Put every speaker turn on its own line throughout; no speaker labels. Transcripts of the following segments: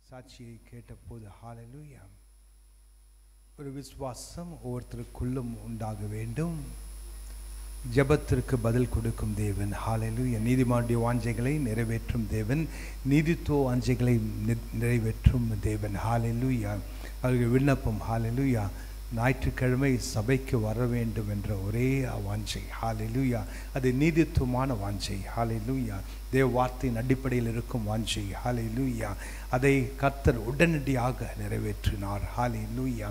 சாட்சியை கேட்டபோது ஹல்லேலூயா, ஒரு விசுவாசம் ஒவ்வொருத்தருக்குள்ளும் உண்டாக வேண்டும். ஜெபத்திற்கு பதில் கொடுக்கும் தேவன் ஹல்லேலூயா. நீதிமானுடைய வாஞ்சைகளை நிறைவேற்றும் தேவன், நீதித்துவ வாஞ்சைகளை நிறைவேற்றும் தேவன் ஹல்லேலூயா. அவர்கள் விண்ணப்பம் ஹல்லேலூயா, ஞாயிற்றுக்கிழமை சபைக்கு வர வேண்டும் என்ற ஒரே வாஞ்சை ஹல்லேலூயா. அது நீதித்துவமான வாஞ்சை ஹல்லேலூயா. தேவ வார்த்தையின் அடிப்படையில் இருக்கும் வாஞ்சை ஹல்லேலூயா. அதை கர்த்தர் உடனடியாக நிறைவேற்றினார் ஹல்லேலூயா.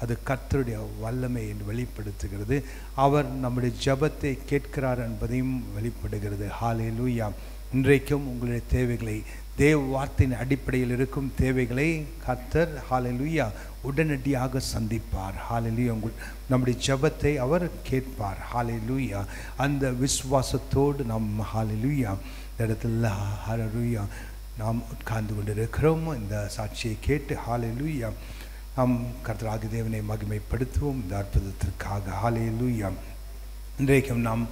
அது கர்த்தருடைய வல்லமையை வெளிப்படுத்துகிறது. அவர் நம்முடைய ஜெபத்தை கேட்கிறார் என்பதையும் வெளிப்படுகிறது ஹல்லேலூயா. இன்றைக்கும் உங்களுடைய தேவைகளை, தேவ வார்த்தையின் அடிப்படையில் இருக்கும் தேவைகளை கர்த்தர் ஹல்லேலூயா உடனடியாக சந்திப்பார் ஹல்லேலூயா. நம்முடைய ஜெபத்தை அவர் கேட்பார் ஹல்லேலூயா. அந்த விசுவாசத்தோடு நாம் ஹல்லேலூயா இந்த இடத்துல ஹல்லேலூயா நாம் உட்கார்ந்து கொண்டிருக்கிறோம். இந்த சாட்சியை கேட்டு ஹல்லேலூயா நாம் கர்த்தராகிய தேவனை மகிமைப்படுத்துவோம் இந்த அற்புதத்திற்காக ஹல்லேலூயா. இன்றைக்கும் நாம்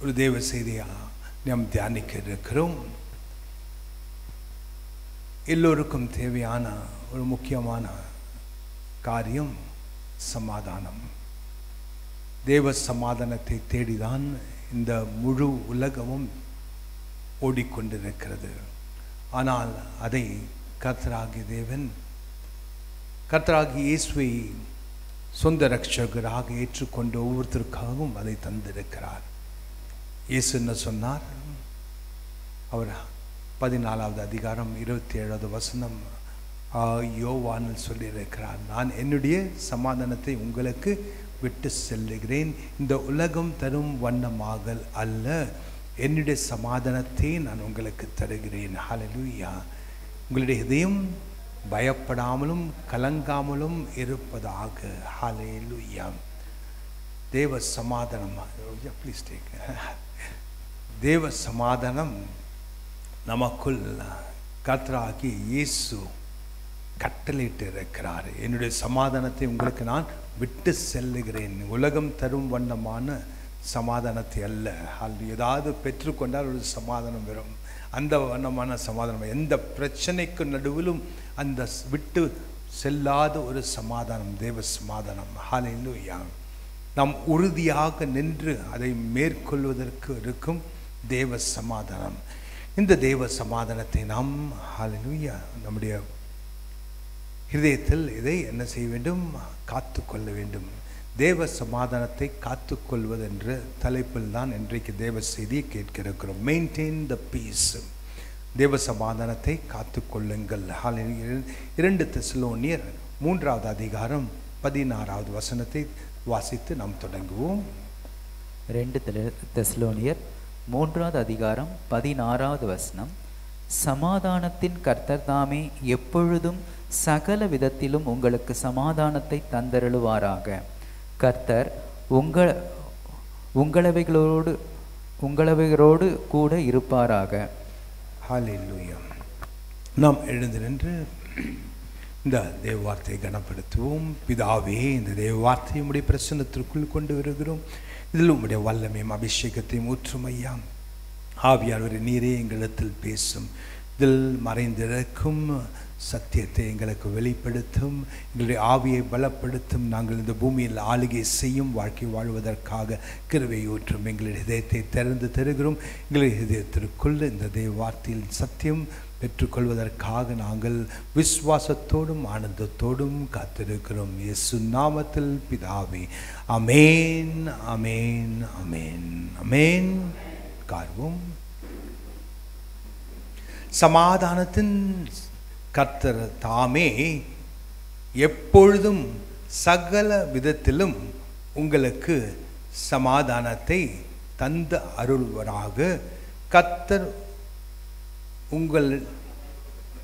ஒரு தேவ செய்தியை நாம் தியானிக்க இருக்கிறோம். எல்லோருக்கும் தேவையான ஒரு முக்கியமான காரியம் சமாதானம். தேவ சமாதானத்தை தேடிதான் இந்த முழு உலகமும் ஓடிக்கொண்டிருக்கிறது. ஆனால் அதை கர்த்தராகிய தேவன், கர்த்தராகிய இயேசுவை சொந்த இரட்சகராக ஏற்றுக்கொண்ட ஒவ்வொருத்தருக்காகவும் அதை தந்திருக்கிறார். இயேசு என்ன சொன்னார்? அவர் 14வது அதிகாரம் 27வது வசனம் யோவானில் சொல்லியிருக்கிறார், நான் என்னுடைய சமாதானத்தை உங்களுக்கு விட்டு செல்லுகிறேன், இந்த உலகம் தரும் வண்ணமாக அல்ல, என்னுடைய சமாதானத்தை நான் உங்களுக்கு தருகிறேன் ஹல்லேலூயா. உங்களுடைய இதயம் பயப்படாமலும் கலங்காமலும் இருப்பதாக ஹல்லேலூயா. தேவ சமாதானம், ப்ளீஸ் டேக். தேவ சமாதானம் நமக்குள் கர்த்தராகிய இயேசு கட்டளையிட்டு இருக்கிறார். என்னுடைய சமாதானத்தை உங்களுக்கு நான் விட்டு செல்லுகிறேன், உலகம் தரும் வண்ணமான சமாதானத்தை அல்ல. ஏதாவது பெற்றுக்கொண்டால் ஒரு சமாதானம் வரும், அந்த வண்ணமான சமாதானம், எந்த பிரச்சனைக்கு நடுவிலும் அந்த விட்டு செல்லாத ஒரு சமாதானம் தேவ சமாதானம் ஹல்லேலூயா. நாம் உறுதியாக நின்று அதை மேற்கொள்வதற்கு இருக்கும் தேவ சமாதானம். இந்த தேவ சமாதானத்தை நாம் ஹல்லேலூயா நம்முடைய இதயத்தில் இதை என்ன செய்ய வேண்டும்? காத்து கொள்ள வேண்டும். தேவ சமாதானத்தை காத்துக்கொள்வது என்ற தலைப்பில் தான் இன்றைக்கு தேவ செய்தியை கேட்க இருக்கிறோம். Maintain the peace. தேவ சமாதானத்தை காத்துக்கொள்ளுங்கள். 2 தெசலோனியர் 3வது அதிகாரம் 16வது வசனத்தை வாசித்து நாம் தொடங்குவோம்.
2 தெசலோனியர் 3வது அதிகாரம் 16வது வசனம். சமாதானத்தின் கர்த்தர் தாமே எப்பொழுதும் சகல விதத்திலும் உங்களுக்கு சமாதானத்தை தந்தருளுவாராக. கர்த்தர் உங்களவைகளோடு கூட இருப்பாராக.
ஹல்லேலூயா. நாம் எழுந்து நின்று இந்த தேவ வார்த்தையை கனப்படுத்துவோம். பிதாவே, இந்த தேவ வார்த்தையை உம்முடைய பிரசன்னத்திற்குள் கொண்டு வருகிறோம். இதில் உம்முடைய வல்லமையும் அபிஷேகத்தையும் ஊற்றுமையா ஆவியானவரே, நீரே எங்களிடத்தில் பேசும். இதில் மறைந்திருக்கும் சத்தியத்தை எங்களுக்கு வெளிப்படுத்தும், எங்களுடைய ஆவியை பலப்படுத்தும். நாங்கள் இந்த பூமியில் ஆளுகை செய்யும் வாழ்க்கை வாழ்வதற்காக கிருபை ஊற்றும். எங்களுடைய இதயத்தை திறந்து தருகிறோம். எங்களுடைய இதயத்திற்குள் இந்த தேவ வார்த்தையில் சத்தியம் பெற்றுக்கொள்வதற்காக நாங்கள் விசுவாசத்தோடும் ஆனந்தத்தோடும் காத்திருக்கிறோம். இயேசு நாமத்தில் பிதாவே, அமேன் அமேன் அமேன் அமேன். கார்வோம். சமாதானத்தின் கர்த்தர் தாமே எப்பொழுதும் சகல விதத்திலும் உங்களுக்கு சமாதானத்தை தந்து அருள்வராக. கர்த்தர்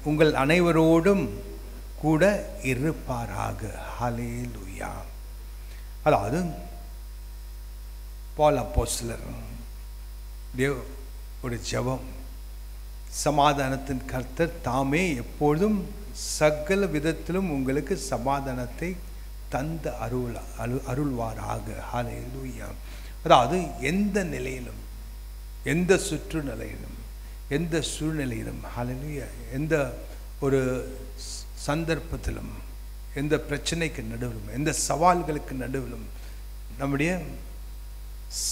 உங்கள் அனைவரோடும் கூட இருப்பாராக. ஹல்லேலூயா. அதாவது பவுல் அப்போஸ்தலர் ஒரு ஜெபம், சமாதானத்தின் கர்த்தர் தாமே எப்பொழுதும் சகல விதத்திலும் உங்களுக்கு சமாதானத்தை தந்து அருள்வாராக. ஹல்லேலூயா. அதாவது எந்த நிலையிலும், எந்த சுற்றுநிலையிலும், எந்த சூழ்நிலையிலும் ஹல்லேலூயா, எந்த ஒரு சந்தர்ப்பத்திலும், எந்த பிரச்சனைக்கு நடுவிலும், எந்த சவால்களுக்கு நடுவிலும் நம்முடைய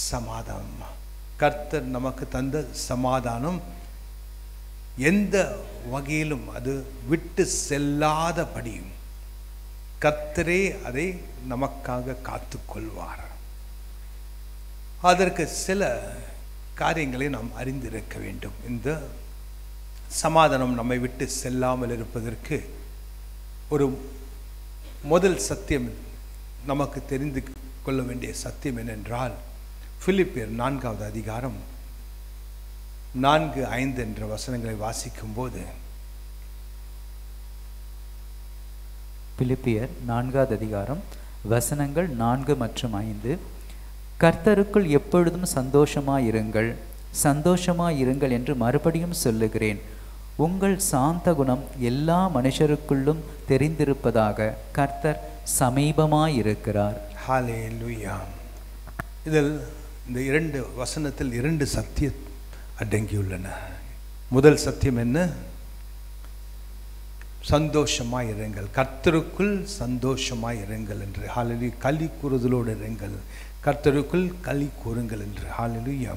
சமாதானம், கர்த்தர் நமக்கு தந்த சமாதானம் எந்த வகையிலும் அது விட்டு செல்லாதபடி கர்த்தரே அதை நமக்காக காத்துக்கொள்வார். அதற்கு சில காரியங்களை நாம் அறிந்திருக்க வேண்டும். இந்த சமாதானம் நம்மை விட்டு செல்லாமல் இருப்பதற்கு ஒரு முதல் சத்தியம், நமக்கு தெரிந்து கொள்ள வேண்டிய சத்தியம் என்னென்றால், பிலிப்பியர் 4வது அதிகாரம் 4-5 என்ற வசனங்களை வாசிக்கும் போது,
பிலிப்பியர் 4வது அதிகாரம் வசனங்கள் 4 மற்றும் 5, கர்த்தருக்குள் எப்பொழுதும் சந்தோஷமாயிருங்கள், சந்தோஷமாயிருங்கள் என்று மறுபடியும் சொல்லுகிறேன். உங்கள் சாந்த குணம் எல்லா மனுஷருக்குள்ளும் தெரிந்திருப்பதாக, கர்த்தர் சமீபமாயிருக்கிறார்.
ஹல்லேலூயா. இதில் இந்த 2 வசனத்தில் 2 சத்தியம் அடங்கியுள்ளன. முதல் சத்தியம் என்ன? சந்தோஷமாய் இருங்கள், கர்த்தருக்குள் சந்தோஷமாய் இருங்கள் என்று. ஹல்லேலூயா. களி கூறுதலோடு இருங்கள், கர்த்தருக்குள் களி கூறுங்கள் என்று. ஹல்லேலூயா.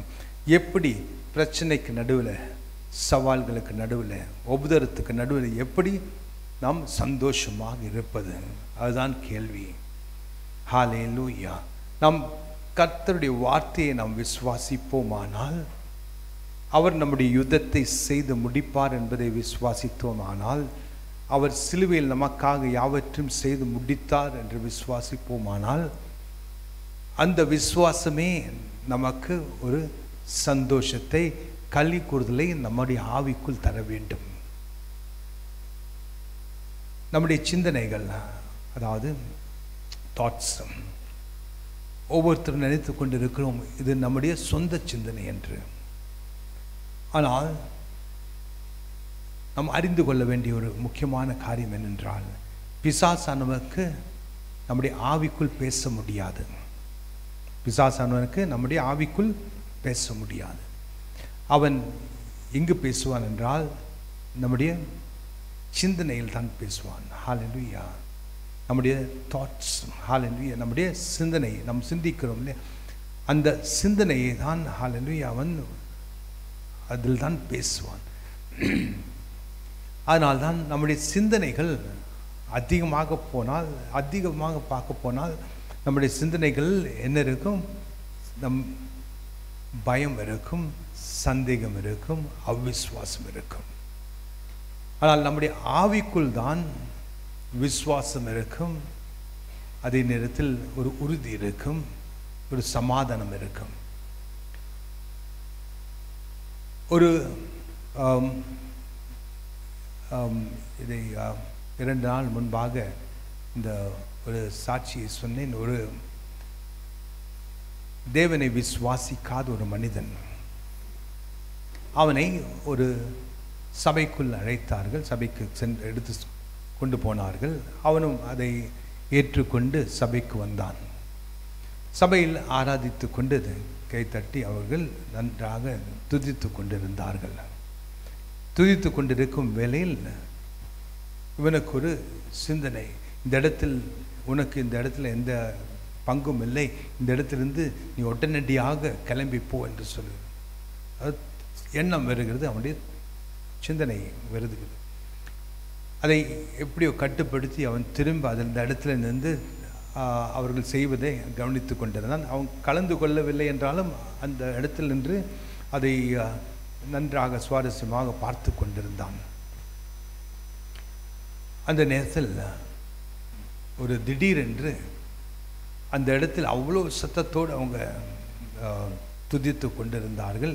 எப்படி பிரச்சனைக்கு நடுவில், சவால்களுக்கு நடுவில், உபதரத்துக்கு நடுவில் எப்படி நாம் சந்தோஷமாக இருப்பது? அதுதான் கேள்வி. ஹல்லேலூயா. நாம் கர்த்தருடைய வார்த்தையை நாம் விசுவாசிப்போமானால், அவர் நம்முடைய யுத்தத்தை செய்து முடிப்பார் என்பதை விசுவாசித்தோமானால், அவர் சிலுவையில் நமக்காக யாவற்றையும் செய்து முடித்தார் என்று விசுவாசிப்போமானால், அந்த விசுவாசமே நமக்கு ஒரு சந்தோஷத்தை, களி கூறுதலை நம்முடைய ஆவிக்குள் தர வேண்டும். நம்முடைய சிந்தனைகள், அதாவது தாட்ஸ், ஒவ்வொருத்தரும் நினைத்து கொண்டிருக்கிறோம் இது நம்முடைய சொந்த சிந்தனை என்று. ஆனால் நாம் அறிந்து கொள்ள வேண்டிய ஒரு முக்கியமான காரியம் என்னென்றால், பிசாசானவனுக்கு நம்முடைய ஆவிக்குள் பேச முடியாது. பிசாசானவனுக்கு நம்முடைய ஆவிக்குள் பேச முடியாது. அவன் எங்கு பேசுவான் என்றால், நம்முடைய சிந்தனையில் தான் பேசுவான். ஹல்லேலூயா. நம்முடைய தாட்ஸ், ஹல்லேலூயா, நம்முடைய சிந்தனை, நாம் சிந்திக்கிறோம் இல்லையா, அந்த சிந்தனையை தான் ஹல்லேலூயா அவன் அதில் தான் பேசுவான். அதனால்தான் நம்முடைய சிந்தனைகள் அதிகமாக போனால், அதிகமாக பார்க்க போனால், நம்முடைய சிந்தனைகள் என்ன இருக்கும்? நம் பயம் இருக்கும், சந்தேகம் இருக்கும், அவிசுவாசம் இருக்கும். ஆனால் நம்முடைய ஆவிக்குள் தான் விசுவாசம் இருக்கும், அதே நேரத்தில் ஒரு உறுதி இருக்கும், ஒரு சமாதானம் இருக்கும். ஒரு இதை 2 நாள் முன்பாக இந்த ஒரு சாட்சியை சொன்னேன். ஒரு தேவனை விசுவாசிக்காத ஒரு மனிதன், அவனை ஒரு சபைக்குள் அழைத்தார்கள், சபைக்கு சென்று எடுத்து கொண்டு போனார்கள். அவனும் அதை ஏற்றுக்கொண்டு சபைக்கு வந்தான். சபையில் ஆராதித்து கொண்டு கைத்தட்டி அவர்கள் நன்றாக துதித்து கொண்டிருந்தார்கள். துதித்து கொண்டிருக்கும் வேளையில் இவனுக்கு ஒரு சிந்தனை, இந்த இடத்தில் உனக்கு இந்த இடத்துல எந்த பங்கும் இல்லை, இந்த இடத்திலிருந்து நீ உடனடியாக கிளம்பி போ என்று சொல்லு. அது எண்ணம் வருகிறது, அவனுடைய சிந்தனை வருகிறது. அதை எப்படியோ கட்டுப்படுத்தி அவன் திரும்ப அந்த இடத்துல நின்று அவர்கள் செய்வதை கவனித்து கொண்டிருந்தான். அவன் கலந்து கொள்ளவில்லை என்றாலும் அந்த இடத்தில் நின்று அதை நன்றாக சுவாரஸ்யமாக பார்த்து கொண்டிருந்தான். அந்த நேரத்தில் ஒரு திடீரென்று அந்த இடத்தில் அவ்வளோ சத்தத்தோடு அவங்க துதித்து கொண்டிருந்தார்கள்.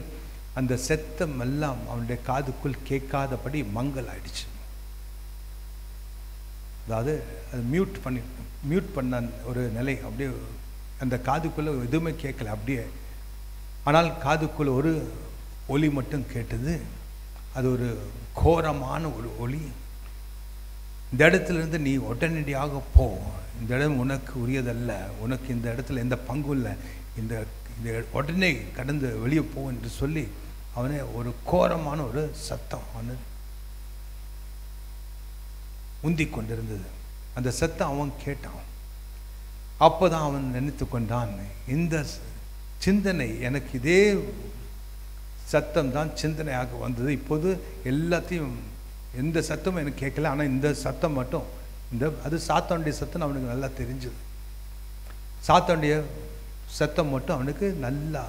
அந்த சத்தம் எல்லாம் அவனுடைய காதுக்குள் கேட்காதபடி மங்கல் ஆயிடுச்சு. அதாவது அது மியூட் பண்ண ஒரு நிலை, அப்படியே அந்த காதுக்குள்ளே எதுவுமே கேட்கல அப்படியே. ஆனால் காதுக்குள்ளே ஒரு ஒலி மட்டும் கேட்டது. அது ஒரு கோரமான ஒரு ஒலி. இந்த இடத்துலேருந்து நீ உடனடியாக போ, இந்த இடம் உனக்கு உரியதல்ல, உனக்கு இந்த இடத்துல எந்த பங்கும் இல்லை, இந்த உடனே கடந்து வெளியே போ என்று சொல்லி அவனை ஒரு கோரமான ஒரு சத்தம் அவனை உந்தி கொண்டிருந்தது. அந்த சத்தம் அவன் கேட்டான். அப்போதான் அவன் நினைத்து கொண்டான், இந்த சிந்தனை எனக்கு இதே சத்தம் தான் சிந்தனையாக வந்தது. இப்போது எல்லாத்தையும் எந்த சத்தமும் எனக்கு கேட்கல, ஆனால் இந்த சத்தம் மட்டும் அது சாத்தானுடைய சத்தம் அவனுக்கு நல்லா தெரிஞ்சது. சாத்தானுடைய சத்தம் மட்டும் அவனுக்கு நல்லா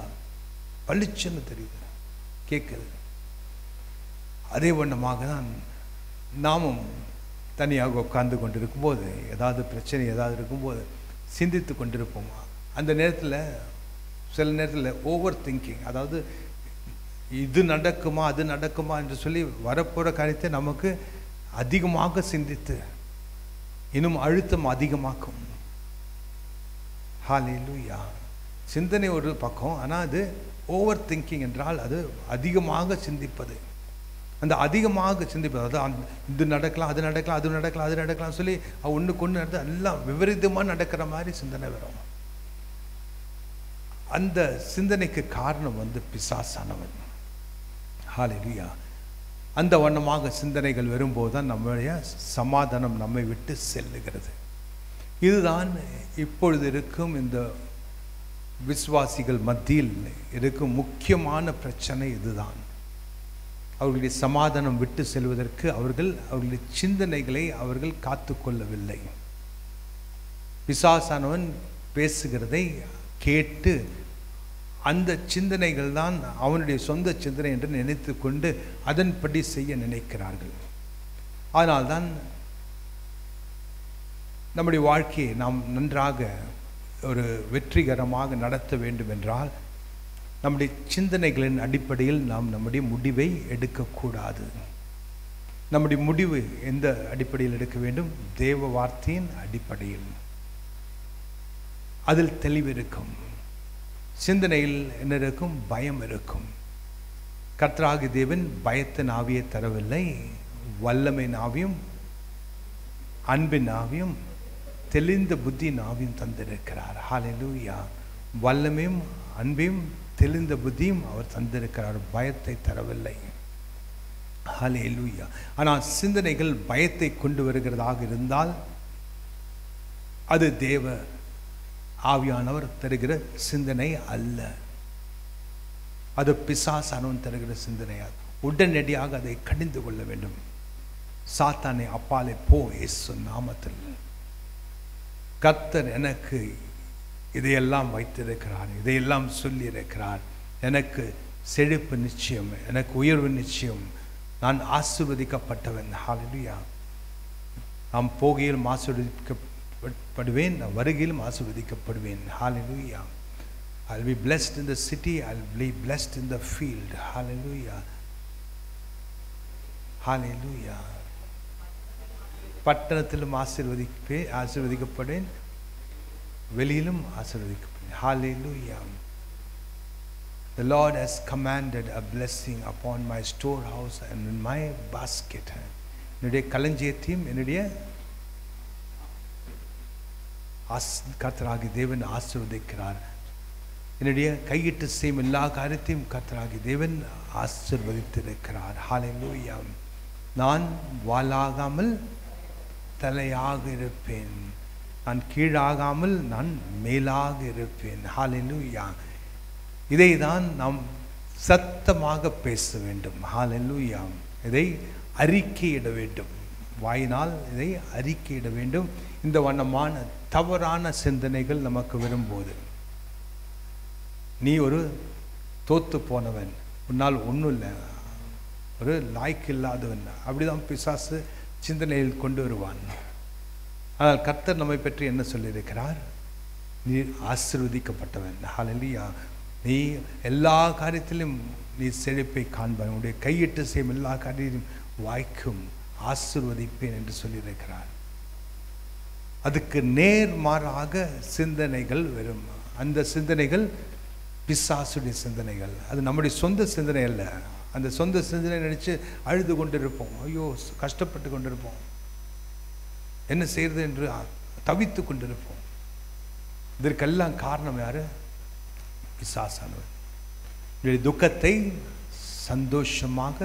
பளிச்சுன்னு தெரியுது, கேட்குது. அதே வண்ணமாக தான் நாமும் தனியாக உட்கார்ந்து கொண்டு இருக்கும்போது ஏதாவது பிரச்சனை ஏதாவது இருக்கும்போது சிந்தித்து கொண்டிருப்போம். அந்த நேரத்தில் சில நேரத்தில் ஓவர் திங்கிங், அதாவது இது நடக்குமா அது நடக்குமா என்று சொல்லி வரப்போகிற காரியத்தை நமக்கு அதிகமாக சிந்தித்து இன்னும் அழுத்தம் அதிகமாக்கும். ஹல்லேலூயா. சிந்தனை ஒரு பக்கம், ஆனால் அது ஓவர் திங்கிங் என்றால் அது அதிகமாக சிந்திப்பது. அந்த அதிகமாக சிந்திப்பது, அதாவது இது நடக்கலாம் அது நடக்கலாம் அது நடக்கலாம் அது நடக்கலாம் சொல்லி ஒன்றுக்கு ஒன்று நடந்து எல்லாம் விபரீதமாக நடக்கிற மாதிரி சிந்தனை வரும். அந்த சிந்தனைக்கு காரணம் பிசாசானவன். ஹல்லேலூயா. அந்த வண்ணமாக சிந்தனைகள் வரும்போது தான் நம்முடைய சமாதானம் நம்மை விட்டு செல்லுகிறது. இதுதான் இப்பொழுது இருக்கும் இந்த விசுவாசிகள் மத்தியில் இருக்கும் முக்கியமான பிரச்சனை. இதுதான் அவர்களுடைய சமாதானம் விட்டு செல்வதற்கு அவர்களுடைய சிந்தனைகளை அவர்கள் காத்து கொள்ளவில்லை. பிசாசானவன் பேசுகிறதை கேட்டு அந்த சிந்தனைகள் தான் அவனுடைய சொந்த சிந்தனை என்று நினைத்து கொண்டு அதன்படி செய்ய நினைக்கிறார்கள். அதனால்தான் நம்முடைய வாழ்க்கையை நாம் நன்றாக ஒரு வெற்றிகரமாக நடத்த வேண்டும் என்றால் நம்முடைய சிந்தனைகளின் அடிப்படையில் நாம் நம்முடைய முடிவை எடுக்கக்கூடாது. நம்முடைய முடிவு எந்த அடிப்படையில் எடுக்க வேண்டும்? தேவ வார்த்தையின் அடிப்படையில். அதில் தெளிவு இருக்கும். சிந்தனையில் என்ன இருக்கும்? பயம் இருக்கும். கர்த்தராகிய தேவன் பயத்தின் ஆவியை தரவில்லை, வல்லமையின் ஆவியும் அன்பின் ஆவியும் தெளிந்த புத்தியின் ஆவியும் தந்திருக்கிறார். ஹல்லேலூயா. வல்லமையும் அன்பையும் தெளிந்த புத்தியும் அவர் தந்திருக்கிறார், பயத்தை தரவில்லை. ஹல்லேலூயா. ஆனால் சிந்தனைகள் பயத்தை கொண்டு வருகிறதாக இருந்தால் அது தேவ ஆவியானவர் தருகிற சிந்தனை அல்ல, அது பிசாசானவன் தருகிற சிந்தனையால் உடனடியாக அதை கடிந்து கொள்ள வேண்டும். சாத்தானை அப்பாலே போ, இயேசு நாமத்தில். கர்த்தர் எனக்கு இதையெல்லாம் வைத்திருக்கிறார், இதையெல்லாம் சொல்லி இருக்கிறார். எனக்கு செழிப்பு நிச்சயம், எனக்கு உயர்வு நிச்சயம், நான் ஆசீர்வதிக்கப்பட்டவன். ஹல்லேலூயா. நாம் போகையிலும் ஆசீர்வதிக்கப்படுவேன், நான் வருகையிலும் ஆசீர்வதிக்கப்படுவேன். ஹல்லேலூயா. I'll be blessed in the city, I'll be blessed in the field. Hallelujah. Hallelujah. பட்டணத்திலும் ஆசீர்வதிக்கப்படுவேன், வெளியிலும் ஆசீர்வதிக்கப்படுவேன். Hallelujah. The Lord has commanded a blessing upon my storehouse and in my basket. என்னுடைய களஞ்சியத்தையும் என்னுடைய கர்த்தராகிய தேவன் ஆசீர்வதிக்கிறார். என்னுடைய கையிட்டு செய்யும் எல்லா காரியத்தையும் கர்த்தராகிய தேவன் ஆசீர்வதித்திருக்கிறார். ஹல்லேலூயா. நான் வாலாகாமல் தலையாக இருப்பேன், நான் கீழாகாமல் நான் மேலாக இருப்பேன். ஹல்லேலூயா. இதை தான் நாம் சத்தமாக பேச வேண்டும். ஹல்லேலூயா. இதை அறிக்கையிட வேண்டும், வாயினால் இதை அறிக்கையிட வேண்டும். இந்த வண்ணமான தவறான சிந்தனைகள் நமக்கு வரும்போது, நீ ஒரு தோத்து போனவன், உன்னால் ஒன்றும் இல்லை, ஒரு லாய்க்கு இல்லாதவன், அப்படிதான் பிசாசு சிந்தனையில் கொண்டு வருவான். ஆனால் கர்த்தர் நம்மை பற்றி என்ன சொல்லியிருக்கிறார்? நீ ஆசீர்வதிக்கப்பட்டவன். ஹல்லேலூயா. நீ எல்லா காரியத்திலும் நீ செழிப்பை காண்பாய், உன்னுடைய கையிட்டு செய்யும் எல்லா காரியத்தையும் வாய்க்கும் ஆசீர்வதிப்பேன் என்று சொல்லியிருக்கிறார். அதுக்கு நேர்மாறாக சிந்தனைகள் வரும். அந்த சிந்தனைகள் பிசாசுடைய சிந்தனைகள், அது நம்முடைய சொந்த சிந்தனை அல்ல. அந்த சொந்த சிந்தனை நினைச்சு அழுது கொண்டிருப்போம், ஐயோ கஷ்டப்பட்டு கொண்டிருப்போம், என்ன செய்யறது என்று தவித்து கொண்டிருப்போம். இதற்கெல்லாம் காரணம் யாரு? பிசாசானவர். துக்கத்தை சந்தோஷமாக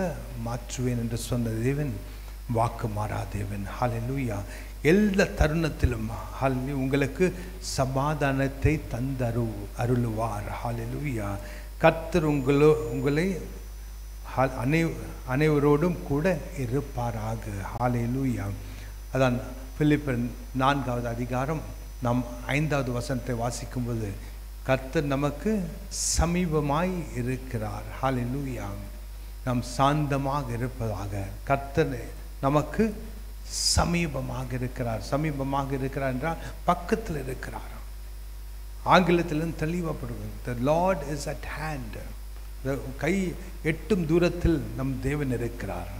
மாற்றுவேன் என்று சொன்ன தேவன் வாக்கு மாறா தேவன். ஹல்லேலூயா. எல்லா தருணத்திலும் ஹல்லேலூயா உங்களுக்கு சமாதானத்தை அருளுவார். ஹல்லேலூயா. கர்த்தர் உங்களை அனைவரோடும் கூட இருப்பாராக. ஹல்லேலூயா. அதான் பிலிப்பியர் 4வது அதிகாரம் நாம் 5வது வசனத்தை வாசிக்கும்போது கர்த்தர் நமக்கு சமீபமாய் இருக்கிறார். ஹல்லேலூயா. நாம் சாந்தமாக இருப்பதாக. கர்த்தர் நமக்கு சமீபமாக இருக்கிறார். சமீபமாக இருக்கிறார் என்றால் பக்கத்தில் இருக்கிறார். ஆங்கிலத்திலும் தெளிவாப்படுவது the Lord is at hand. கை எட்டும் தூரத்தில் நம் தேவன் இருக்கிறார்.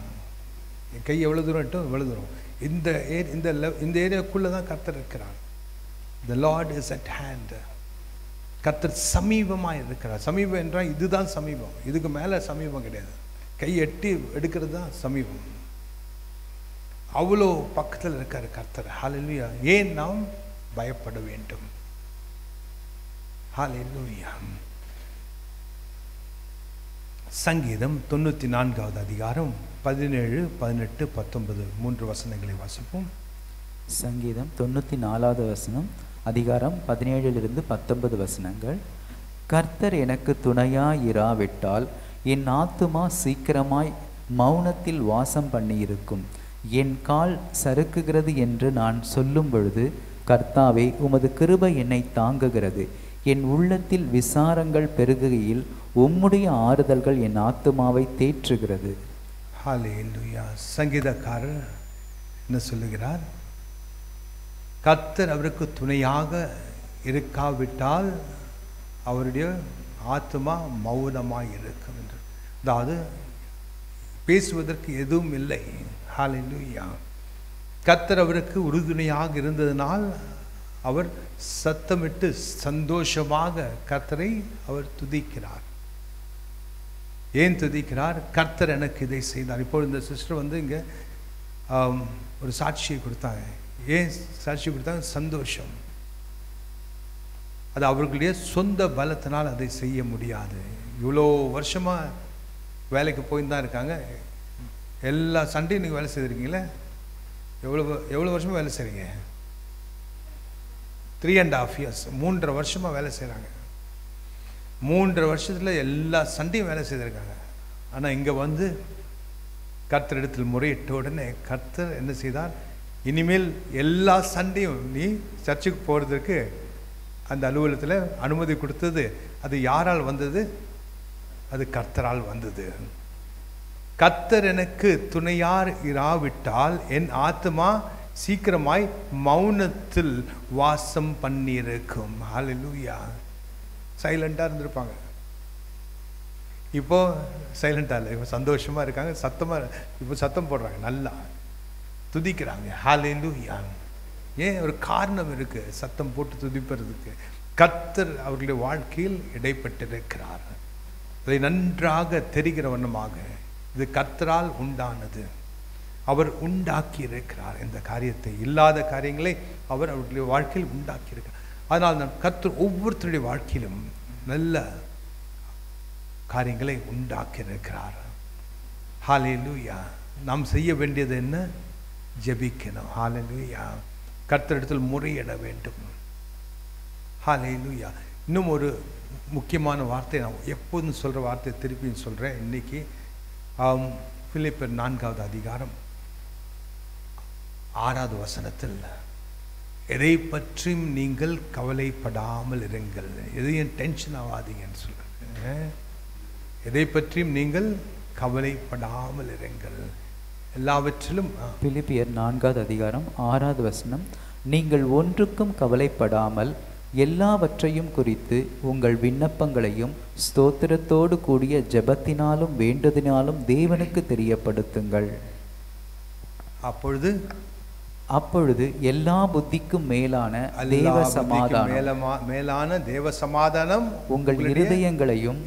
கை எவ்வளோ தூரம் எட்டும் எவ்வளோ தூரம் இந்த ஏரியாக்குள்ளே தான் கர்த்தர் இருக்கிறார். the Lord is at hand. கர்த்தர் சமீபமாக இருக்கிறார். சமீபம் என்றால் இதுதான் சமீபம், இதுக்கு மேலே சமீபம் கிடையாது. கை எட்டி எடுக்கிறது தான் சமீபம். அவ்வளோ பக்கத்தில் இருக்கார் கர்த்தர். ஹல்லேலூயா. ஏன் நாம் பயப்பட வேண்டும்? ஹல்லேலூயா. சங்கீதம் 94வது அதிகாரம் 17, 18, 19 3 வசனங்களை வாசிப்போம்.
சங்கீதம் 94வது வசனம், அதிகாரம் 17 19 வசனங்கள். கர்த்தர் எனக்கு துணையாயிராவிட்டால் என் ஆத்துமா சீக்கிரமாய் மௌனத்தில் வாசம் பண்ணியிருக்கும். என் கால் சறுக்குகிறது என்று நான் சொல்லும் பொழுது, கர்த்தாவே உமது கிருபை என்னை தாங்குகிறது. என் உள்ளத்தில் விசாரங்கள் பெருகுகையில் உம்முடைய ஆறுதல்கள் என் ஆத்துமாவை தேற்றுகிறது.
ஹல்லேலூயா. சங்கீதக்காரர் என்ன சொல்லுகிறார்? கர்த்தர் அவருக்கு துணையாக இருக்காவிட்டால் அவருடைய ஆத்மா மௌனமாய் இருக்கும் என்று. அதாவது பேசுவதற்கு எதுவும் இல்லை. ஹல்லேலூயா. கர்த்தர் அவருக்கு உறுதுணையாக இருந்ததனால் அவர் சத்தமிட்டு சந்தோஷமாக கர்த்தரை அவர் துதிக்கிறார். ஏன் துதிக்கிறார்? கர்த்தர் எனக்கு இதை செய்தார். இப்போ இந்த சிஸ்டர் வந்து இங்கே ஒரு சாட்சியை கொடுத்தாங்க. ஏன் சாட்சி கொடுத்தாங்க? சந்தோஷம். அது அவர்களுடைய சொந்த பலத்தினால் அதை செய்ய முடியாது. இவ்வளோ வருஷமாக வேலைக்கு போயின்னு தான் இருக்காங்க. எல்லா சண்டையும் நீங்கள் வேலை செய்திருக்கீங்களே. எவ்வளோ வருஷமாக வேலை செய்கிறீங்க? 3.5 years, 3.5 வருஷமாக வேலை செய்கிறாங்க. 3.5 வருஷத்தில் எல்லா சண்டையும் வேலை செய்திருக்காங்க. ஆனால் இங்கே வந்து கர்த்தரிடத்தில் முறையிட்ட உடனே கர்த்தர் என்ன செய்தார்? இனிமேல் எல்லா சண்டையும் நீ சர்ச்சுக்கு போகிறதுக்கு அந்த அலுவலகத்தில் அனுமதி கொடுத்தது. அது யாரால் வந்தது? அது கர்த்தரால் வந்தது. கர்த்தர் எனக்கு துணையார் இராவிட்டால் என் ஆத்மா சீக்கிரமாய் மௌனத்தில் வாசம் பண்ணியிருக்கும். ஹல்லேலூயா. சைலண்டாக இருந்திருப்பாங்க. இப்போ சைலண்டாக இல்லை, இப்போ சந்தோஷமாக இருக்காங்க. இப்போ சத்தம் போடுறாங்க, நல்லா துதிக்கிறாங்க. ஹல்லேலூயா. ஏன்? ஒரு காரணம் இருக்கு சத்தம் போட்டு துதிப்பதற்கு. கர்த்தர் அவர்களுடைய வாழ்க்கையில் இடைப்பட்டிருக்கிறார். அதை நன்றாக தெரிகிற வண்ணமாக இது கர்த்தரால் உண்டானது. அவர் உண்டாக்கி இருக்கிறார் இந்த காரியத்தை. இல்லாத காரியங்களை அவர் அவர்களுடைய வாழ்க்கையில் உண்டாக்கி இருக்கிறார். அதனால் நான் கர்த்தர் ஒவ்வொருத்தருடைய வாழ்க்கையிலும் நல்ல காரியங்களை உண்டாக்கி இருக்கிறார். ஹல்லேலூயா. நாம் செய்ய வேண்டியது என்ன? ஜெபிக்கணும். ஹல்லேலூயா. கர்த்தரிடத்தில் முறையிட வேண்டும். ஹல்லேலூயா. இன்னும் ஒரு முக்கியமான வார்த்தை, நான் எப்போதும் சொல்கிற வார்த்தை திருப்பியும் சொல்கிறேன். இன்னைக்கு பிலிப்பியர் 4வது அதிகாரம் 6வது வசனத்தில் எதை பற்றியும் நீங்கள் கவலைப்படாமல் இருங்கள். எதையும் டென்ஷன் ஆகாதீங்கன்னு சொல்கிறேன். எதை பற்றியும் நீங்கள் கவலைப்படாமல் இருங்கள். எல்லாவற்றிலும்
பிலிப்பியர் 4வது அதிகாரம் 6வது வசனம், நீங்கள் ஒன்றுக்கும் கவலைப்படாமல் எல்லாவற்றையும் குறித்து உங்கள் விண்ணப்பங்களையும் ஸ்தோத்திரத்தோடு கூடிய ஜெபத்தினாலும் வேண்டுதலினாலும் தேவனுக்கு தெரியப்படுத்துங்கள். அப்பொழுது எல்லா புத்திக்கும் மேலான தேவ சமாதானம் உங்கள் இதயங்களையும்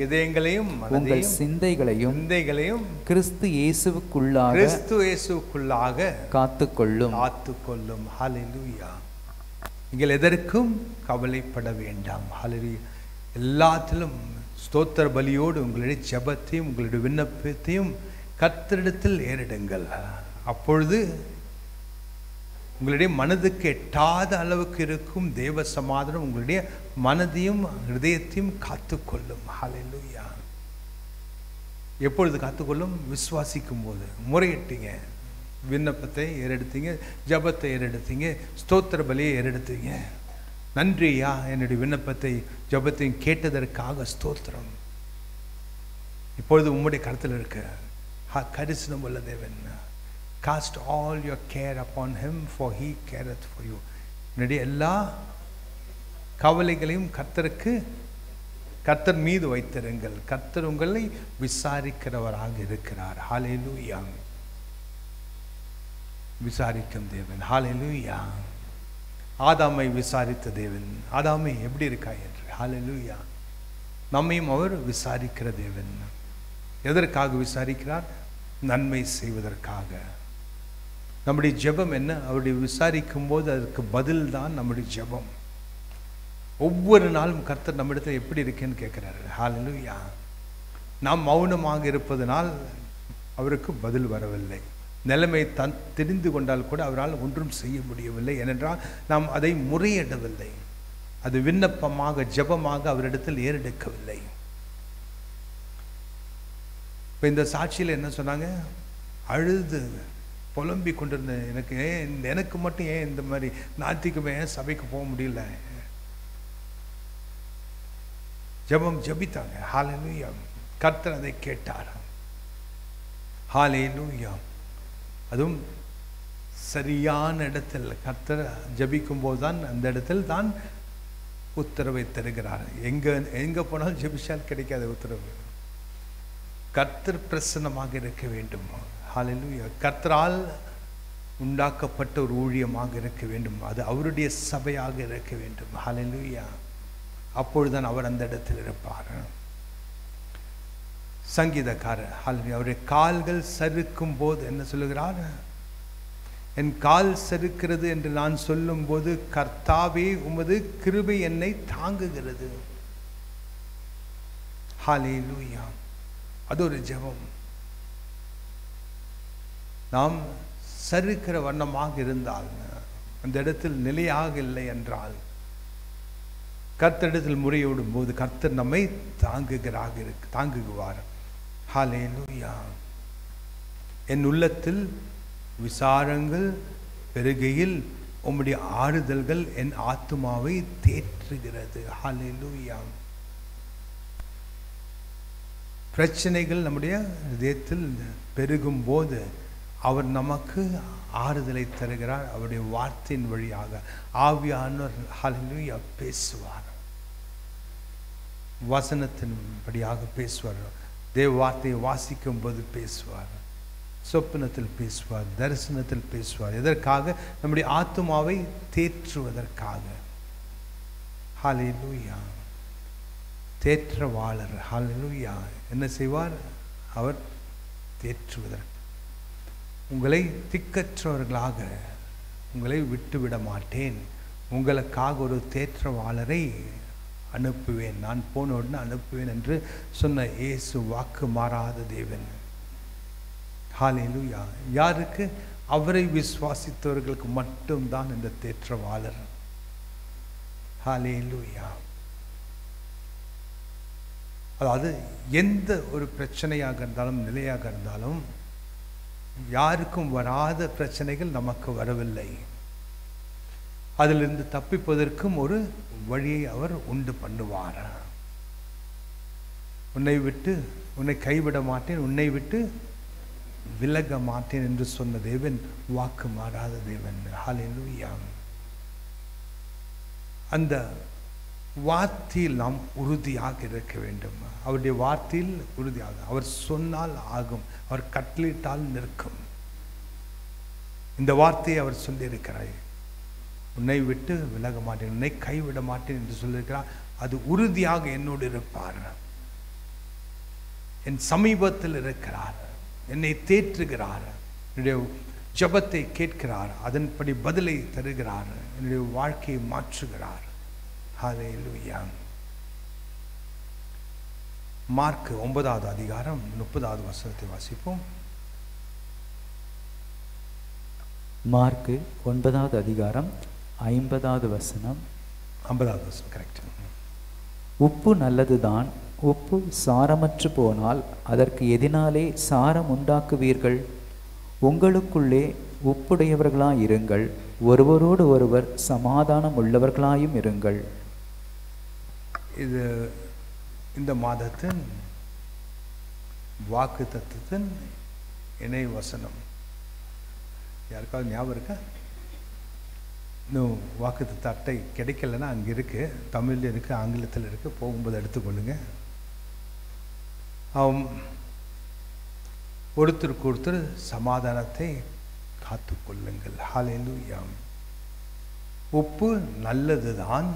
உங்கள் சிந்தைகளையும் கிறிஸ்து இயேசுவுக்குள்ளாக காத்துக்கொள்ளும்.
ஹல்லேலூயா. நீங்கள் எதற்கும் கவலைப்பட வேண்டாம். ஹல்லேலூயா. எல்லாத்திலும் ஸ்தோத்திர பலியோடு உங்களுடைய ஜெபத்தையும் உங்களுடைய விண்ணப்பத்தையும் கர்த்தரிடத்தில் ஏறிடுங்கள். அப்பொழுது உங்களுடைய மனதுக்கு எட்டாத அளவுக்கு இருக்கும் தேவ சமாதானம் உங்களுடைய மனதையும் ஹிருதயத்தையும் காத்துக்கொள்ளும். ஹல்லேலூயா. எப்பொழுது காத்துக்கொள்ளும்? விசுவாசிக்கும் போது. முறையிட்டீங்க, விண்ணப்பத்தை ஏறெடுத்தீங்க, ஜபத்தை ஏறெடுத்தீங்க, ஸ்தோத்திர பலியை ஏறெடுத்தீங்க. நன்றியா, என்னுடைய விண்ணப்பத்தை ஜபத்தையும் கேட்டதற்காக ஸ்தோத்திரம். இப்பொழுது உம்முடைய கருத்தில் இருக்க கரிசனம் உள்ள தேவன். Cast all your care upon him, for he careth for you. என்னுடைய எல்லா கவலைகளையும் கர்த்தர் மீது வைத்திருங்கள். கர்த்தர் உங்களை விசாரிக்கிறவராக இருக்கிறார். ஹல்லேலூயா. விசாரிக்கும் தேவன். ஹல்லேலூயா. ஆதாமை விசாரித்த தேவன். ஆதாமே எப்படி இருக்காய் என்று. ஹல்லேலூயா. நம்மையும் அவர் விசாரிக்கிற தேவன். எதற்காக விசாரிக்கிறார்? நன்மை செய்வதற்காக. நம்முடைய ஜெபம் என்ன? அவருடைய விசாரிக்கும் போது அதற்கு பதில் தான் நம்முடைய ஜெபம். ஒவ்வொரு நாளும் கர்த்தர் நம்மிடத்தில் எப்படி இருக்கேன்னு கேட்கிறாரு. ஹல்லேலூயா. நாம் மௌனமாக இருப்பதனால் அவருக்கு பதில் வரவில்லை. நிலைமை தெரிந்து கொண்டால் கூட அவரால் ஒன்றும் செய்ய முடியவில்லை. ஏனென்றால் நாம் அதை முறையிடவில்லை. அது விண்ணப்பமாக ஜெபமாக அவரிடத்தில் ஏறெடுக்கவில்லை. இப்போ இந்த சாட்சியில் என்ன சொன்னாங்க? அழுது புலம்பி கொண்டிருந்த எனக்கு மட்டும் ஏன் இந்த மாதிரி ஞாயிற்றுக்கிழமை ஏன் சபைக்கு போக முடியல? ஜெபித்தாங்க. ஹல்லேலூயா. கர்த்தர் அதை கேட்டார். ஹல்லேலூயா. அதுவும் சரியான இடத்தில் கர்த்தர் ஜெபிக்கும் போதுதான் அந்த இடத்தில் தான் உத்தரவை தருகிறார். எங்க போனாலும் ஜெபிச்சால் கிடைக்காத உத்தரவு. கர்த்தர் பிரசன்னமாக இருக்க வேண்டும். ஹல்லேலூயா. கர்த்தரால் உண்டாக்கப்பட்ட ஒரு ஊழியமாக இருக்க வேண்டும். அது அவருடைய சபையாக இருக்க வேண்டும். ஹல்லேலூயா. அப்பொழுதுதான் அவர் அந்த இடத்தில் இருப்பார். சங்கீதக்காரர் ஹல்லேலூயா அவருடைய கால்கள் சறுக்கும் போது என்ன சொல்லுகிறார்? என் கால் சறுக்கிறது என்று நான் சொல்லும் போது கர்த்தாவே உமது கிருபை என்னை தாங்குகிறது. ஹல்லேலூயா. அது ஒரு ஜெபம். நாம் சறுக்கிற வண்ணமாக இருந்தால், அந்த இடத்தில் நிலையாக இல்லை என்றால், கர்த்தரிடத்தில் முறையிடும் போது கர்த்தர் நம்மை தாங்குவார். ஹல்லேலூயா. என் உள்ளத்தில் விசாரங்கள் பெருகையில் உம்முடைய ஆறுதல்கள் என் ஆத்துமாவை தேற்றுகிறது. ஹல்லேலூயா. பிரச்சனைகள் நம்முடைய இதயத்தில் பெருகும் போது அவர் நமக்கு ஆறுதலை தருகிறார். அவருடைய வார்த்தையின் வழியாக ஆவியானவர் ஹல்லேலூயா பேசுவார். வசனத்தின்படியாக பேசுவார். தேவ வார்த்தையை வாசிக்கும் போது பேசுவார். சொப்பனத்தில் பேசுவார், தரிசனத்தில் பேசுவார். எதற்காக? நம்முடைய ஆத்துமாவை தேற்றுவதற்காக. ஹல்லேலூயா. தேற்றவாளர். ஹல்லேலூயா. என்ன செய்வார்? அவர் தேற்றுவதற்கு. உங்களை திக்கற்றவர்களாக உங்களை விட்டுவிட மாட்டேன். உங்களுக்காக ஒரு தேற்றவாளரை அனுப்புவேன். நான் போன உடனே அனுப்புவேன் என்று சொன்ன இயேசு வாக்கு மாறாத தேவன். ஹல்லேலூயா. யாருக்கு? அவரை விசுவாசித்தவர்களுக்கு மட்டும்தான் இந்த தேற்றவாளர். ஹல்லேலூயா. அதாவது எந்த ஒரு பிரச்சனையாக இருந்தாலும் நிலையாக இருந்தாலும் யாருக்கும் வராத பிரச்சனைகள் நமக்கு வரவில்லை. அதிலிருந்து தப்பிப்பதற்கும் ஒரு வழியை அவர் உண்டு பண்ணுவார். உன்னை கைவிட மாட்டேன், உன்னை விட்டு விலக மாட்டேன் என்று சொன்ன தேவன் வாக்கு மாறாத தேவன். ஹல்லேலூயா. அந்த வார்த்தையில் நாம் உறுதியாக இருக்க வேண்டும். அவருடைய வார்த்தையில் உறுதியாக. அவர் சொன்னால் ஆகும், அவர் கட்டளையிட்டால் நிற்கும். இந்த வார்த்தையை அவர் சொல்லியிருக்கிறார். உன்னை விட்டு விலக மாட்டேன், உன்னை கைவிட மாட்டேன் என்று சொல்லியிருக்கிறார். அது உறுதியாக என்னோடு இருப்பார். என் சமீபத்தில் இருக்கிறார். என்னை தேற்றுகிறார். என்னுடைய ஜெபத்தை கேட்கிறார். அதன்படி பதிலை தருகிறார். என்னுடைய வாழ்க்கையை மாற்றுகிறார். ஹல்லேலூயா. மார்க் 9வது அதிகாரம் 30வது வசனத்தை வாசிப்போம்.
மார்க் 9வது அதிகாரம் 50வது வசனம்.
50வது வசனம் கரெக்ட்.
உப்பு நல்லதுதான், உப்பு சாரமற்று போனால் அதற்கு எதினாலே சாரம் உண்டாக்குவீர்கள்? உங்களுக்குள்ளே உப்புடையவர்களாய் இருங்கள், ஒருவரோடு ஒருவர் சமாதானம் உள்ளவர்களாயும் இருங்கள்.
இது இந்த மாதத்தின் வாக்கு தத்துவத்தின் இணை வசனம். யாருக்காவது ஞாபகம் இருக்கா? இன்னும் வாக்கு தத்த அட்டை கிடைக்கலன்னா அங்கே இருக்கு, தமிழில் இருக்கு, ஆங்கிலத்தில் இருக்கு, போகும்போது எடுத்துக்கொள்ளுங்க. ஒருத்தருக்கு ஒருத்தர் சமாதானத்தை காத்து கொள்ளுங்கள். ஹல்லேலூயா. உப்பு நல்லதுதான்,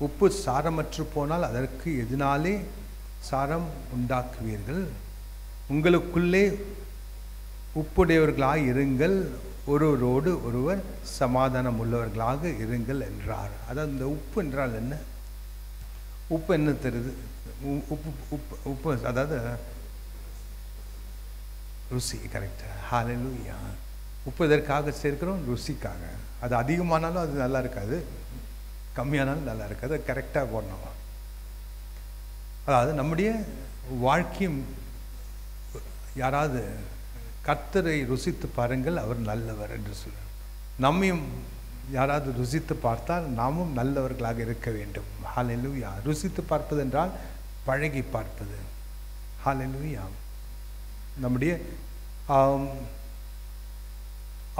உப்பு சாரமற்று போனால் அதற்கு எதினாலே சாரம் உண்டாக்குவீர்கள். உங்களுக்குள்ளே உப்புடையவர்களாக இருங்கள், ஒருவரோடு ஒருவர் சமாதானம் உள்ளவர்களாக இருங்கள் என்றார். அதாவது இந்த உப்பு என்றால் என்ன? உப்பு என்ன தெரியுது? உப்பு உப்பு உப்பு அதாவது ருசி. கரெக்ட். ஹல்லேலூயா. உப்பு எதற்காக சேர்க்கிறோம்? ருசிக்காக. அது அதிகமானாலும் அது நல்லா இருக்காது, கம்மியானாலும் நல்லா இருக்காது, அது கரெக்டாக போடணும். அதாவது நம்முடைய வாழ்க்கையும் யாராவது கர்த்தரை ருசித்து பாருங்கள், அவர் நல்லவர் என்று சொல்றார். நம்மையும் யாராவது ருசித்து பார்த்தால் நாமும் நல்லவர்களாக இருக்க வேண்டும். ஹல்லேலூயா. ருசித்து பார்ப்பது என்றால் பழகி பார்ப்பது. ஹல்லேலூயா. நம்முடைய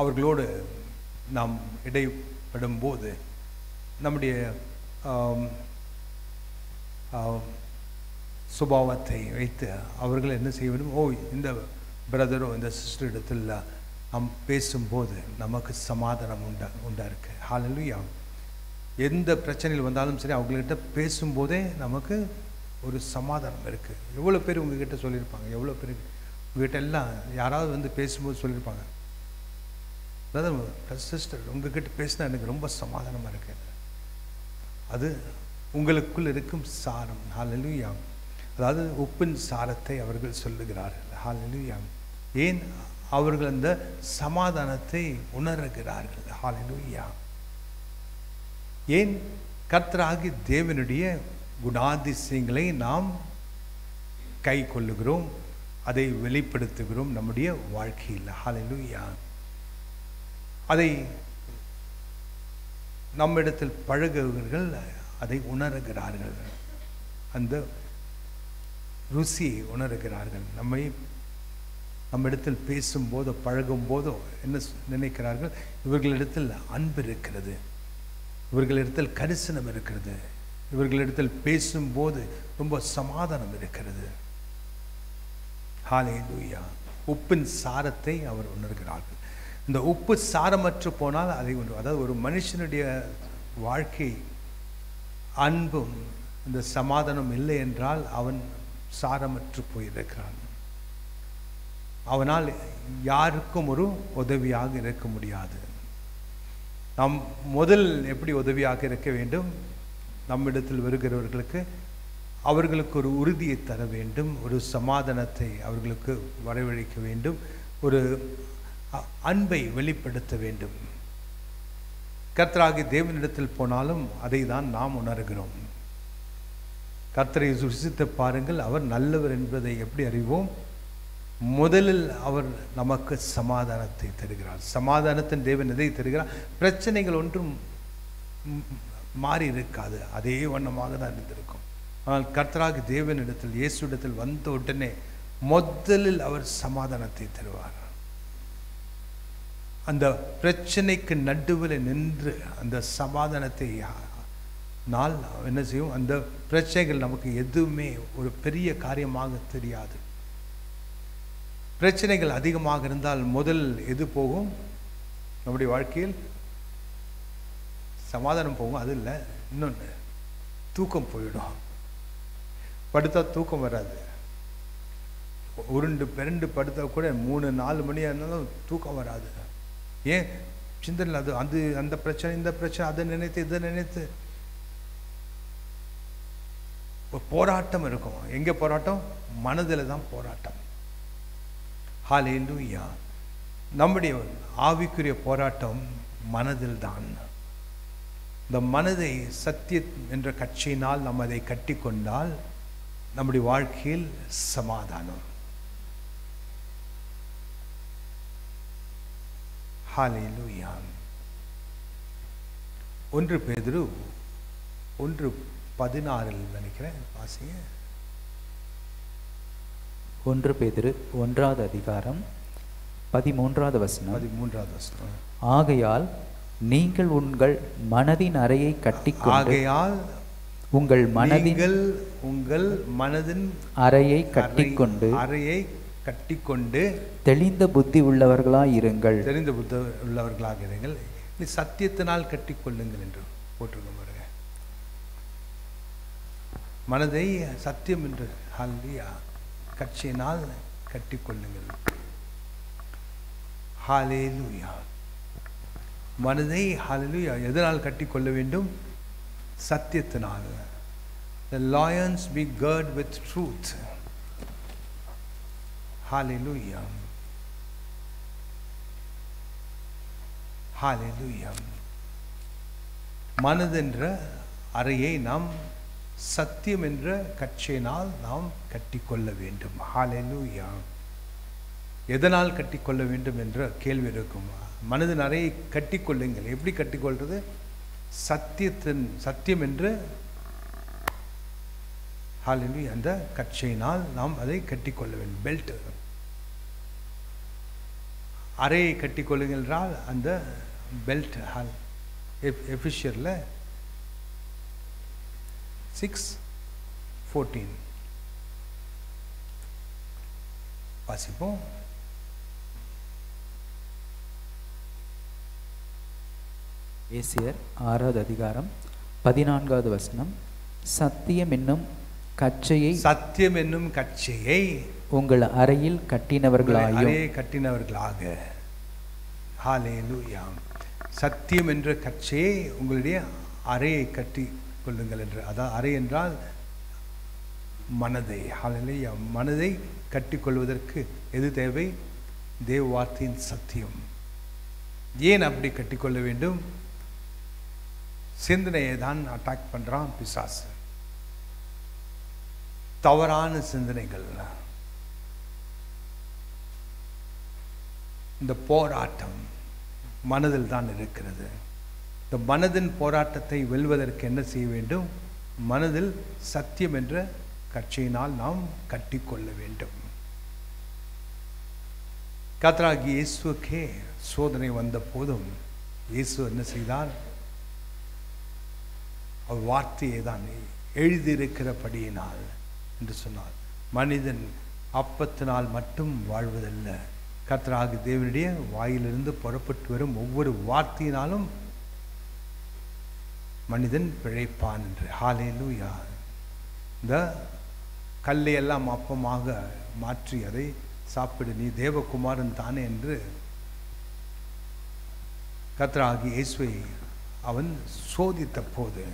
அவர்களோடு நாம் இடைப்படும் போது நம்முடைய சுபாவத்தை வைத்து அவர்கள் என்ன செய்ய வேண்டும்? ஓ, இந்த பிரதரோ இந்த சிஸ்டர் இடத்தில் நாம் பேசும்போது நமக்கு சமாதானம் உண்டா இருக்கு. ஹல்லேலூயா. எந்த பிரச்சனையில் வந்தாலும் சரி அவங்கள்கிட்ட பேசும்போதே நமக்கு ஒரு சமாதானம் இருக்குது. எவ்வளோ பேர் உங்ககிட்ட சொல்லியிருப்பாங்க, எவ்வளோ பேர் உங்ககிட்ட எல்லாம் யாராவது வந்து பேசும்போது சொல்லியிருப்பாங்க, பிரதர் சிஸ்டர் உங்ககிட்ட பேசினா எனக்கு ரொம்ப சமாதானமாக இருக்கு. அது உங்களுக்குள் இருக்கும் சாரம். ஹல்லேலூயா. அதாவது உப்பின் சாரத்தை அவர்கள் சொல்லுகிறார்கள். ஹல்லேலூயா. ஏன்? அவர்கள் அந்த சமாதானத்தை உணர்கிறார்கள். ஹல்லேலூயா. ஏன்? கர்த்தராகிய தேவனுடைய குணாதிசயங்களை நாம் கை கொள்ளுகிறோம், அதை வெளிப்படுத்துகிறோம் நம்முடைய வாழ்க்கையில். ஹல்லேலூயா. அதை நம்மிடத்தில் பழகுகிறவர்கள் அதை உணர்கிறார்கள், அந்த ருசியை உணர்கிறார்கள். நம்மிடத்தில் பேசும்போதோ பழகும் போதோ என்ன நினைக்கிறார்கள்? இவர்களிடத்தில் அன்பு இருக்கிறது, இவர்களிடத்தில் கரிசனம் இருக்கிறது, இவர்களிடத்தில் பேசும்போது ரொம்ப சமாதானம் இருக்கிறது. ஹல்லேலூயா. உப்பின் சாரத்தை அவர் உணர்கிறார்கள். இந்த உப்பு சாரமற்று போனால் அதை அதாவது ஒரு மனுஷனுடைய வாழ்க்கை அன்பும் இந்த சமாதானம் இல்லை என்றால் அவன் சாரமற்று போயிருக்கிறான். அவனால் யாருக்கும் ஒரு உதவியாக இருக்க முடியாது. நாம் முதல் எப்படி உதவியாக இருக்க வேண்டும்? நம்மிடத்தில் வருகிறவர்களுக்கு அவர்களுக்கு ஒரு உறுதியை தர வேண்டும், ஒரு சமாதானத்தை அவர்களுக்கு வரவழைக்க வேண்டும், ஒரு அன்பை வெளிப்படுத்த வேண்டும். கர்த்தராகிய தேவனிடத்தில் போனாலும் அதை தான் நாம் உணர்கிறோம். கர்த்தரை ருசித்து பாருங்கள், அவர் நல்லவர் என்பதை எப்படி அறிவோம்? முதலில் அவர் நமக்கு சமாதானத்தை தருகிறார். சமாதானத்தின் தேவன் எதை தருகிறார்? பிரச்சனைகள் ஒன்றும் மாறி இருக்காது, அதே வண்ணமாக தான் இருந்திருக்கும். ஆனால் கர்த்தராகிய தேவனிடத்தில் இயேசுவிடத்தில் வந்த உடனே முதலில் அவர் சமாதானத்தை தருவார். அந்த பிரச்சனைக்கு நடுவில் நின்று அந்த சமாதானத்தை நாள் என்ன செய்யும்? அந்த பிரச்சனைகள் நமக்கு எதுவுமே ஒரு பெரிய காரியமாக தெரியாது. பிரச்சனைகள் அதிகமாக இருந்தால் முதல் எது போகும்? நம்முடைய வாழ்க்கையில் சமாதானம் போகும். அது இல்லை, இன்னொன்று தூக்கம் போயிடும். படுத்தா தூக்கம் வராது. உருண்டு பெருண்டு படுத்தா கூட 3-4 மணியாக இருந்தாலும் தூக்கம் வராது. ஏன்? சிந்தனை அது அந்த பிரச்சனை இந்த பிரச்சனை, அதை நினைத்து இதை நினைத்து ஒரு போராட்டம் இருக்கும். எங்கே போராட்டம்? மனதில் தான் போராட்டம். ஹல்லேலூயா. நம்முடைய ஆவிக்குரிய போராட்டம் மனதில் தான். இந்த மனதை சத்தியம் என்ற கட்சியினால் நம்ம அதை கட்டி கொண்டால் நம்முடைய வாழ்க்கையில் சமாதானம். ஹல்லேலூயா. 1 பேதுரு 1:16 நினைக்கிறேன், வாசிங்க.
1 பேதுரு 1வது அதிகாரம் 13வது வசனம்.
13வது வசனம்.
ஆகையால் நீங்கள் உங்கள் மனதின் அறையை கட்டிக்கொண்டு,
ஆகையால்
உங்கள்
மனதின்
அறையை கட்டிக்கொண்டு தெளிந்த புத்தி உள்ளவர்களாய் இருங்கள்.
தெரிந்த புத்தி உள்ளவர்களாக இருங்கள். நீ சத்தியத்தினால் கட்டிக்கொள்ளுங்கள் என்று போட்டிருக்க பாருங்க. மனதை சத்தியம் என்று ஹல்லேலூயா கட்சியினால் கட்டிக்கொள்ளுங்கள். ஹல்லேலூயா. மனதை ஹல்லேலூயா எதனால் கட்டிக்கொள்ள வேண்டும்? சத்தியத்தினால். The loins be girded with truth. Hallelujah. Hallelujah. மனதென்ற அறையை நாம் சத்தியம் என்ற கட்சியினால் நாம் கட்டிக்கொள்ள வேண்டும். ஹல்லேலூயா. எதனால் கட்டிக்கொள்ள வேண்டும் என்ற கேள்வி இருக்கும். மனதின் அறையை கட்டிக்கொள்ளுங்கள். எப்படி கட்டிக்கொள்வது? சத்தியம் என்று ஹல்லேலூயா அந்த கட்சியினால் நாம் அதை கட்டிக்கொள்ள வேண்டும். பெல்ட் அறையை கட்டிக்கொள்ளுங்கள் என்றால் அந்த பெல்ட் எஃபிஷியரில் 6:14 வாசிப்போம்.
ஏசியர் 6வது அதிகாரம் 14வது வசனம். சத்தியம் என்னும் கச்சையை உங்கள் அறையில் கட்டினவர்களாக.
ஹல்லேலூயா. சத்தியம் என்ற கச்சையை உங்களுடைய அறையை கட்டி கொள்ளுங்கள் என்று. அதான் அறை என்றால் மனதை. ஹல்லேலூயா. மனதை கட்டிக்கொள்வதற்கு எது தேவை? தேவ வார்த்தையின் சத்தியம். ஏன் அப்படி கட்டிக்கொள்ள வேண்டும்? சிந்தனையை தான் அட்டாக் பண்றான் பிசாசு. தவறான சிந்தனைகள். இந்த போராட்டம் மனதில் தான் இருக்கிறது. இந்த மனதின் போராட்டத்தை வெல்வதற்கு என்ன செய்ய வேண்டும்? மனதில் சத்தியம் என்ற கட்சியினால் நாம் கட்டிக்கொள்ள வேண்டும். கர்த்தராகிய இயேசுவுக்கே சோதனை வந்த போதும் இயேசு என்ன செய்தார்? அவர் வார்த்தையை தான் எழுதியிருக்கிறபடியினால் என்று சொன்னார். மனிதன் அப்பத்தினால் மட்டும் வாழ்வதல்ல, கர்த்தராகிய தேவனுடைய வாயிலிருந்து புறப்பட்டு வரும் ஒவ்வொரு வார்த்தையினாலும் மனிதன் பிழைப்பான் என்று. ஹல்லேலூயா. இந்த கல்லை எல்லாம் அப்பமாக மாற்றி அதை சாப்பிடு, நீ தேவகுமாரன் தானே என்று கர்த்தராகிய இயேசுவை அவன் சோதித்த போது,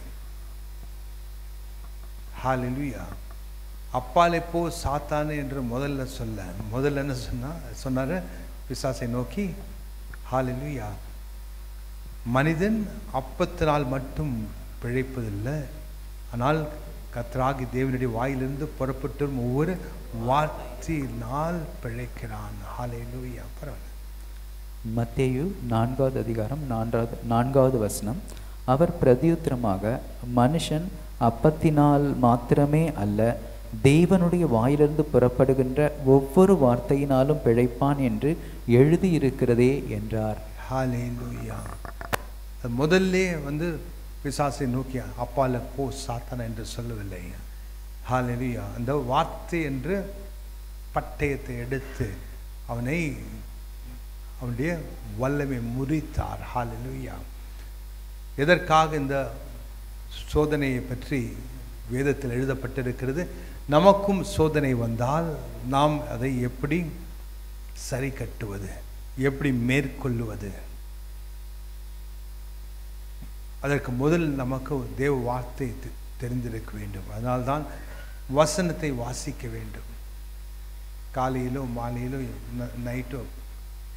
ஹல்லேலூயா, அப்பாலே போ சாத்தானே என்று முதல்ல என்ன சொன்னார் பிசாசை நோக்கி? ஹல்லேலூயா. மனிதன் அப்பத்தினால் மட்டும் பிழைப்பதில்லை, ஆனால் கர்த்தராகிய தேவனுடைய வாயிலிருந்து புறப்பட்டு ஒவ்வொரு வார்த்தையினால் பிழைக்கிறான். ஹல்லேலூயா. பரவாயில்ல.
மத்தேயு 4வது அதிகாரம் 4வது வசனம். அவர் பிரதியுத்தரமாக, மனுஷன் அப்பத்தினால் மாத்திரமே அல்ல, தேவனுடைய வாயிலிருந்து புறப்படுகின்ற ஒவ்வொரு வார்த்தையினாலும் பிழைப்பான் என்று எழுதியிருக்கிறதே என்றார்.
ஹல்லேலூயா. முதல்ல பிசாசை நோக்கி அப்பால போ சாத்தான என்று சொல்லவில்லை. ஹல்லேலூயா. அந்த வார்த்தை என்று பட்டயத்தை எடுத்து அவனுடைய வல்லமை முறித்தார். ஹல்லேலூயா. எதற்காக இந்த சோதனையை பற்றி வேதத்தில் எழுதப்பட்டிருக்கிறது? நமக்கும் சோதனை வந்தால் நாம் அதை எப்படி சரி கட்டுவது, எப்படி மேற்கொள்ளுவது? அதற்கு முதல் நமக்கு தேவ வார்த்தை தெரிந்திருக்க வேண்டும். அதனால்தான் வசனத்தை வாசிக்க வேண்டும். காலையிலோ மாலையிலோ நைட்டோ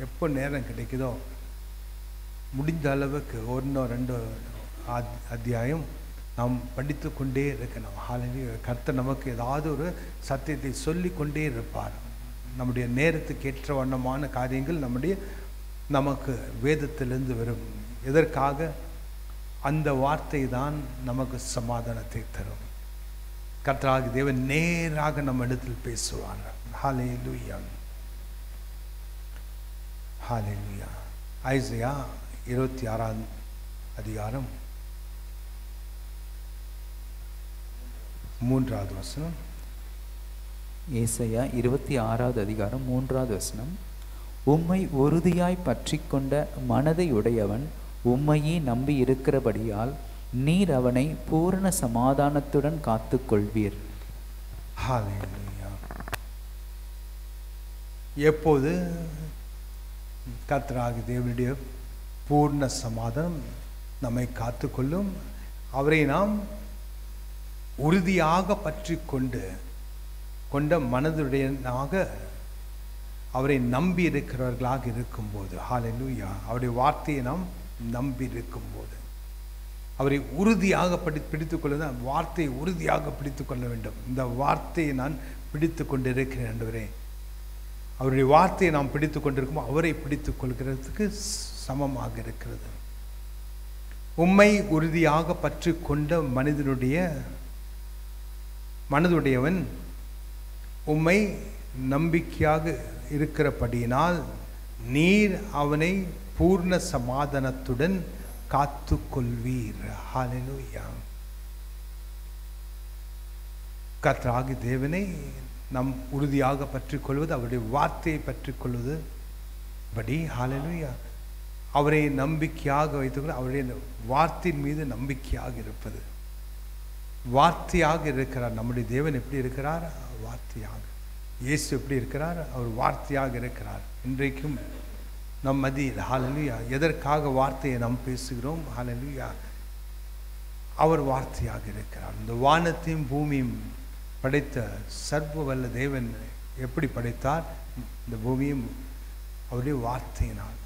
எப்போ நேரம் கிடைக்குதோ முடிந்த அளவுக்கு 1-2 அத்தியாயம் நாம் படித்து கொண்டே இருக்கணும். ஹல்லேலூயா. கர்த்தர் நமக்கு ஏதாவது ஒரு சத்தியத்தை சொல்லி கொண்டே இருப்பார். நம்முடைய நேரத்துக்கு ஏற்ற வண்ணமான காரியங்கள் நமக்கு வேதத்திலிருந்து வரும். எதற்காக? அந்த வார்த்தை தான் நமக்கு சமாதானத்தை தரும். கர்த்தராகிய தேவன் நேராக நம்ம இடத்தில் பேசுவார். ஹல்லேலூயா, ஹல்லேலூயா. ஐசையா 26 அதிகாரம் 3வது வசனம்.
ஏசாயா 26வது அதிகாரம் 3வது வசனம். உம்மை உறுதியாய் பற்றி கொண்ட மனதை உடையவன் உம்மையே நம்பி இருக்கிறபடியால் நீர் அவனை பூரண சமாதானத்துடன் காத்து கொள்வீர்.
ஹல்லேலூயா. எப்போது கர்த்தராகிய தேவனுடைய பூர்ண சமாதானம் நம்மை காத்துக்கொள்ளும்? அவரை நாம் உறுதியாக பற்றி கொண்ட மனதுடையனாக அவரை நம்பி இருக்கிறவர்களாக இருக்கும்போது, ஹல்லேலூயா, அவருடைய வார்த்தையை நாம் நம்பி இருக்கும்போது, அவரை உறுதியாக பிடித்து கொள்ள, வார்த்தையை உறுதியாக பிடித்து கொள்ள வேண்டும். இந்த வார்த்தையை நான் பிடித்து கொண்டு இருக்கிறேன் ஆண்டவரே. அவருடைய வார்த்தையை நாம் பிடித்து கொண்டிருக்கும் அவரை பிடித்து கொள்கிறதுக்கு சமமாக இருக்கிறது. உம்மை உறுதியாக பற்றி கொண்ட மனதுடையவன் உம்மை நம்பிக்கையாக இருக்கிறபடியினால் நீர் அவனை பூர்ண சமாதானத்துடன் காத்து கொள்வீர். ஹல்லேலூயா. கர்த்தராகிய தேவனை நாம் உறுதியாக பற்றி கொள்வது, அவருடைய வார்த்தையை பற்றி கொள்வது படி. ஹல்லேலூயா. அவரை நம்பிக்கையாக வைத்துக்கொள்ள, அவருடைய வார்த்தையின் மீது நம்பிக்கையாக இருப்பது. வார்த்தையாக இருக்கிறார் நம்முடைய தேவன். எப்படி இருக்கிறார்? வார்த்தையாக. இயேசு எப்படி இருக்கிறார்? அவர் வார்த்தையாக இருக்கிறார். இன்றைக்கும் நம் மத்தியில். ஹல்லேலூயா. எதற்காக வார்த்தையை நாம் பேசுகிறோம்? ஹல்லேலூயா. அவர் வார்த்தையாக இருக்கிறார். இந்த வானத்தையும் பூமியும் படைத்த சர்வ வல்ல தேவன் எப்படி படைத்தார்? இந்த பூமியும் அவருடைய வார்த்தையினால்.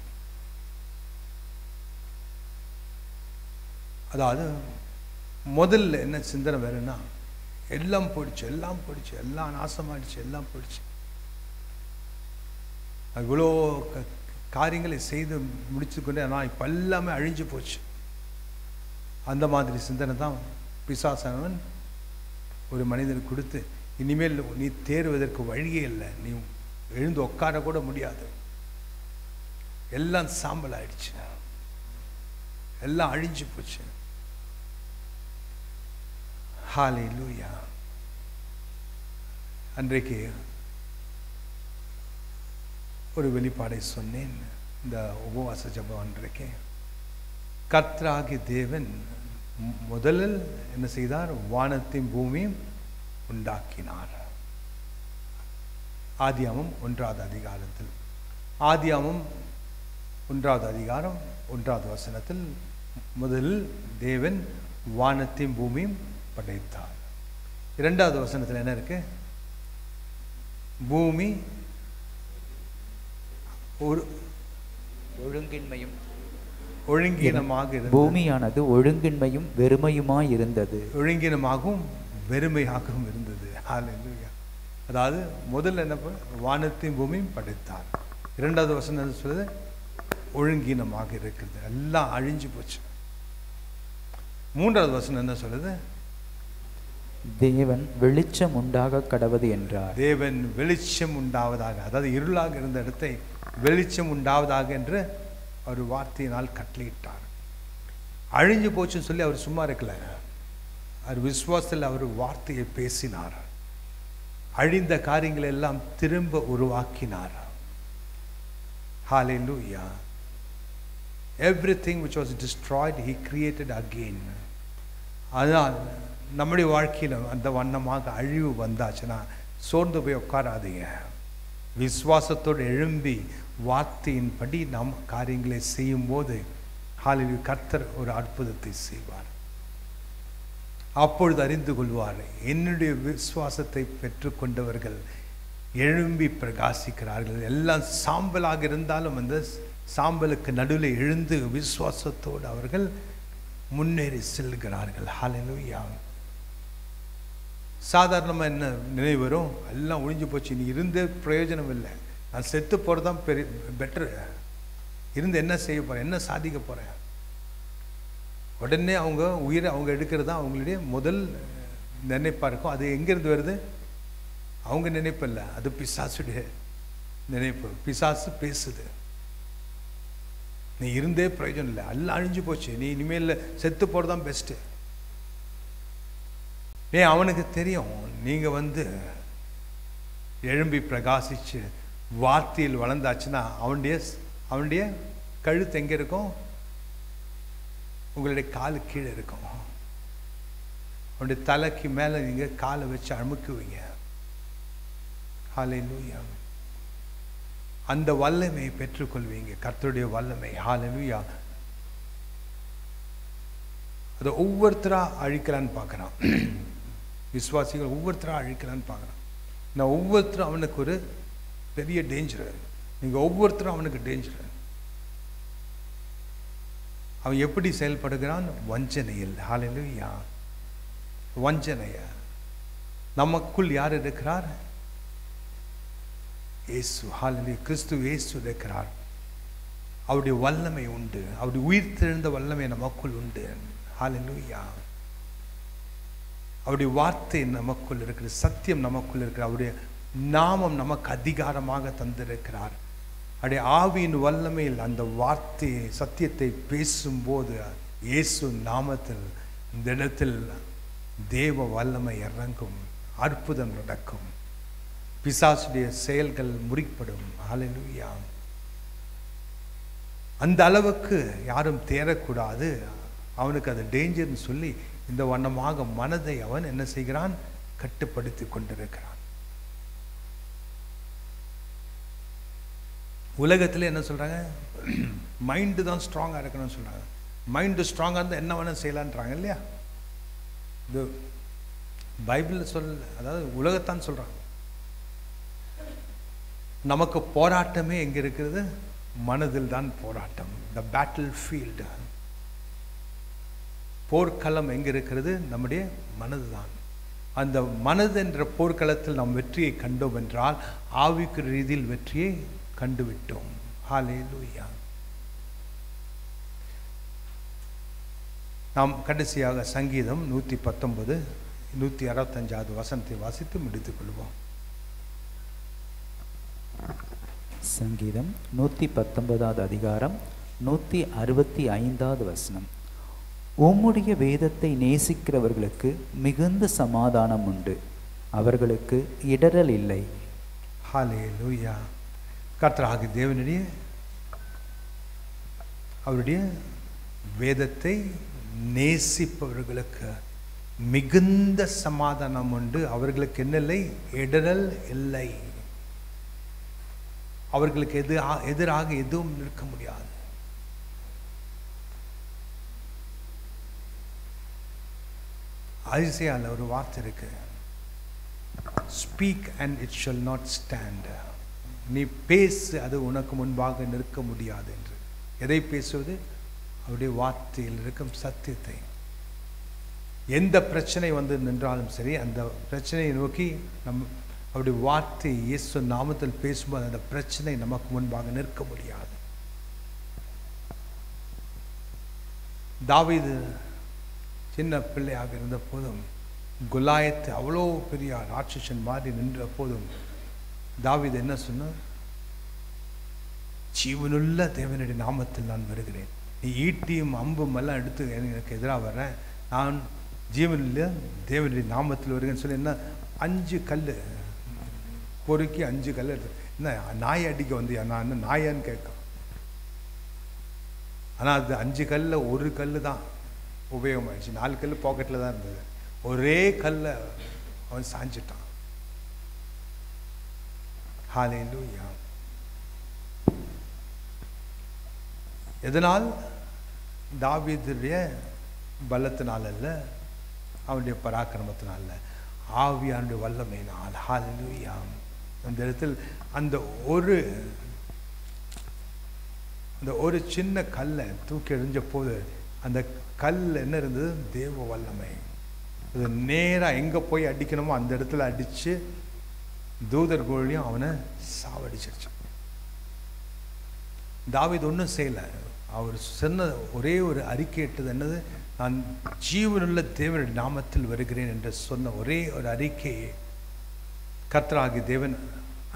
அதாவது முதல்ல என்ன சிந்தனை வேறுன்னா, எல்லாம் போயிடுச்சு, எல்லாம் நாசமாயிடுச்சு, எல்லாம் போயிடுச்சு. இவ்வளோ காரியங்களை செய்து முடிச்சுக்கொண்டே ஆனால் இப்போ எல்லாமே அழிஞ்சு போச்சு. அந்த மாதிரி சிந்தனை தான் பிசாசானவன் ஒரு மனிதனுக்கு கொடுத்து, இனிமேல் நீ தேறுவதற்கு வழியே இல்லை, நீ எழுந்து உட்கார கூட முடியாது, எல்லாம் சாம்பல் ஆயிடுச்சு, எல்லாம் அழிஞ்சு போச்சு. ஹல்லேலூயா. அன்றைக்கு ஒரு வெளிப்பாடை சொன்னேன். இந்த உபவாச ஜெபம் அன்றைக்கு கர்த்தராகிய தேவன் முதலில் என்ன செய்தார்? வானத்தையும் பூமியும் உண்டாக்கினார். ஆதியாகமம் 1வது அதிகாரத்தில், ஆதியாகமம் 1வது அதிகாரம் 1வது வசனத்தில் முதலில் தேவன் வானத்தையும் பூமியும் படைத்தார். 2வது வசனத்தில் என்ன இருக்கு? பூமி ஒரு
ஒழுங்கின்மையும்
ஒழுங்கீனமாக இருந்தது.
பூமியானது ஒழுங்கின்மையும் வெறுமையுமாய் இருந்தது.
ஒழுங்கீனமாகவும் வெறுமையாகவும் இருந்தது. ஹல்லேலூயா. அதாவது முதல்ல என்ன, வானத்தையும் பூமியும் படைத்தார். 2வது வசனம் சொல்லுது ஒழுங்கீனமாக இருக்கிறது, எல்லாம் அழிஞ்சு போச்சு. 3வது வசனம் என்ன சொல்லுது?
தேவன் வெளிச்சம் உண்டாக கடவது என்றார்.
தேவன் வெளிச்சம் உண்டாவதாக, அதாவது இருளாக இருந்த இடத்தை வெளிச்சம் உண்டாவதாக என்று அவர் வார்த்தையினால் கட்டளையிட்டார். அழிஞ்சு போச்சுன்னு சொல்லி அவர் சும்மா இருக்கல, அவர் விசுவாசத்தில் அவர் வார்த்தையை பேசினார். அழிந்த காரியங்களை எல்லாம் திரும்ப உருவாக்கினார். ஹல்லேலூயா. Everything which was destroyed he created again. அதனால் நம்முடைய வாழ்க்கையில் அந்த வண்ணமாக அழிவு வந்தாச்சுன்னா சோர்ந்து போய் உட்காராதீங்க. விசுவாசத்தோடு எழும்பி வார்த்தையின்படி நாம் காரியங்களை செய்யும் போது ஹல்லேலூயா, கர்த்தர் ஒரு அற்புதத்தை செய்வார். அப்பொழுது அறிந்து கொள்வார், என்னுடைய விசுவாசத்தை பெற்றுக்கொண்டவர்கள் எழும்பி பிரகாசிக்கிறார்கள். எல்லாம் சாம்பலாக இருந்தாலும் அந்த சாம்பலுக்கு நடுவில் எழுந்து விசுவாசத்தோடு அவர்கள் முன்னேறி செல்கிறார்கள். ஹல்லேலூயா. சாதாரணமாக என்ன நினைவு வரும்? எல்லாம் ஒழிஞ்சு போச்சு, நீ இருந்தே பிரயோஜனம் இல்லை, நான் செத்து போகிறது தான் பெட்ரு, இருந்து என்ன செய்ய போகிறேன், என்ன சாதிக்க போகிறேன். உடனே அவங்க உயிரை அவங்க எடுக்கிறது தான் அவங்களுடைய முதல் நினைப்பாக இருக்கும். அது எங்கேருந்து வருது? அவங்க நினைப்பு இல்லை, அது பிசாசுடைய நினைப்பு. பிசாசு பேசுது, நீ இருந்தே பிரயோஜனம் இல்லை, எல்லாம் அழிஞ்சு போச்சு, நீ இனிமேல் செத்து போகிறது தான் பெஸ்ட்டு. அவனுக்கு தெரியும் நீங்கள் எழும்பி பிரகாசிச்சு வார்த்தையில் வளர்ந்தாச்சுன்னா அவனுடைய கழுத்து எங்கே இருக்கும்? உங்களுடைய காலு கீழே இருக்கும். அவனுடைய தலைக்கு மேலே நீங்கள் காலை வச்சு அமுக்குவீங்க. ஹல்லேலூயா. அந்த வல்லமையை பெற்றுக்கொள்வீங்க, கர்த்தருடைய வல்லமை. ஹல்லேலூயா. அதை ஒவ்வொருத்தராக அழிக்கலான்னு பார்க்குறான். விசுவாசிகள் ஒவ்வொருத்தராக அழிக்கலான்னு பார்க்குறான். நான் ஒவ்வொருத்தரும் அவனுக்கு ஒரு பெரிய டேஞ்சரு, நீங்கள் ஒவ்வொருத்தரும் அவனுக்கு டேஞ்சரு. அவன் எப்படி செயல்படுகிறான்? வஞ்சனையில். ஹல்லேலூயா. வஞ்சனைய. நமக்குள் யார் இருக்கிறார்? இயேசு. ஹல்லேலூயா. கிறிஸ்து இயேசு இருக்கிறார். அவருடைய வல்லமை உண்டு, அவருடைய உயிர் தெழுந்த வல்லமை நமக்குள் உண்டு. ஹல்லேலூயா. அவருடைய வார்த்தை நமக்குள் இருக்கிற, சத்தியம் நமக்குள் இருக்கிற, அவருடைய நாமம் நமக்கு அதிகாரமாக தந்திருக்கிறார். அவருடைய ஆவியின் வல்லமையில் அந்த வார்த்தையை சத்தியத்தை பேசும்போது இயேசு நாமத்தில் இந்த இடத்தில் தேவ வல்லமை இறங்கும், அற்புதம் நடக்கும், பிசாசுடைய செயல்கள் முறிப்படும். ஹல்லேலூயா. அந்த அளவுக்கு யாரும் தேரக்கூடாது, அவனுக்கு அது டேஞ்சர்னு சொல்லி இந்த வண்ணமாக மனதை அவன் என்ன செய்கிறான்? கட்டுப்படுத்தி கொண்டிருக்கிறான். உலகத்தில் என்ன சொல்கிறாங்க? மைண்டு தான் ஸ்ட்ராங்காக இருக்கணும்னு சொல்கிறாங்க. மைண்டு ஸ்ட்ராங்காக இருந்தால் என்ன வேணும் செய்யலான்றாங்க இல்லையா? இது பைபிளில் அதாவது உலகத்தான் சொல்கிறாங்க. நமக்கு போராட்டமே எங்கே இருக்கிறது? மனதில் தான் போராட்டம். த பேட்டில் ஃபீல்டு, போர்க்களம் எங்கே இருக்கிறது? நம்முடைய மனது தான். அந்த மனது என்ற போர்க்களத்தில் நாம் வெற்றியை கண்டோம் என்றால் ஆவிக்கு ரீதியில் வெற்றியை கண்டுவிட்டோம். ஹல்லேலூயா. நாம் கடைசியாக சங்கீதம் 119 165 வசனத்தை வாசித்து முடித்துக் கொள்வோம்.
சங்கீதம் 119 அதிகாரம் 165 வசனம். உம்முடைய வேதத்தை நேசிக்கிறவர்களுக்கு மிகுந்த சமாதானம் உண்டு, அவர்களுக்கு இடரல் இல்லை.
ஹல்லேலூயா. கர்த்தராகிய தேவனுடைய அவருடைய வேதத்தை நேசிப்பவர்களுக்கு மிகுந்த சமாதானம் உண்டு, அவர்களுக்கு என்ன? இடரல் இல்லை. அவர்களுக்கு எதிராக எதுவும் நிற்க முடியாது. ஐசையால ஒரு வார்த்தை இருக்கு, speak and it shall not stand. நீ பேசு, அது உனக்கு முன்பாக நிற்க முடியாது என்று. எதை பேசுவது? அவருடைய வார்த்தையில் இருக்கும் சத்தியத்தை. எந்த பிரச்சனை நின்றாலும் சரி, அந்த பிரச்சனையை நோக்கி அவருடைய வார்த்தை இயேசு நாமத்தில் பேசும்போது அந்த பிரச்சனை நமக்கு முன்பாக நிற்க முடியாது. தாவீது சின்ன பிள்ளையாக இருந்த போதும், கொலியாத் அவ்வளோ பெரிய ராட்சசன் மாதிரி நின்ற போதும் தாவீது என்ன சொன்னார்? ஜீவனுள்ள தேவனுடைய நாமத்தில் நான் வருகிறேன், நீ ஈட்டியும் அம்பும் எல்லாம் எடுத்து எனக்கு எதிராக வர்றேன், நான் ஜீவனுள்ள தேவனுடைய நாமத்தில் வருகிறேன்னு சொல்லி என்ன 5 கல் பொறுக்கி 5 கல் எடுத்து, என்ன நாயை அடிக்க வந்தியா? நான் என்ன நாயான்னு கேட்க. ஆனால் அது 5 கல்லில் 1 கல் தான் உபயோகமாயிடுச்சு, 4 கல் பாக்கெட்டில் தான் இருந்தது. ஒரே கல்ல அவன் சாஞ்சிட்டான். ஹல்லேலூயா. எதனால்? தாவீதுடைய பலத்தினால் அல்ல, அவனுடைய பராக்கிரமத்தினால, ஆவியானுடைய வல்லமையினால். ஹல்லேலூயா. அந்த இடத்தில் அந்த ஒரு சின்ன கல்லை தூக்கி எறிஞ்ச போது அந்த கல் என்ன இருந்தது? தேவ வல்லமை. அது நேராக எங்கே போய் அடிக்கணுமோ அந்த இடத்துல அடித்து தூதர் கோழியும் அவனை சாவடிச்சிருச்சு. தாவீது ஒன்றும் செய்யலை. அவர் சொன்ன ஒரே ஒரு அறிக்கை இட்டது என்னது? நான் ஜீவனுள்ள தேவனுடைய நாமத்தில் வருகிறேன் என்று சொன்ன ஒரே ஒரு அறிக்கையை கர்த்தராகிய தேவன்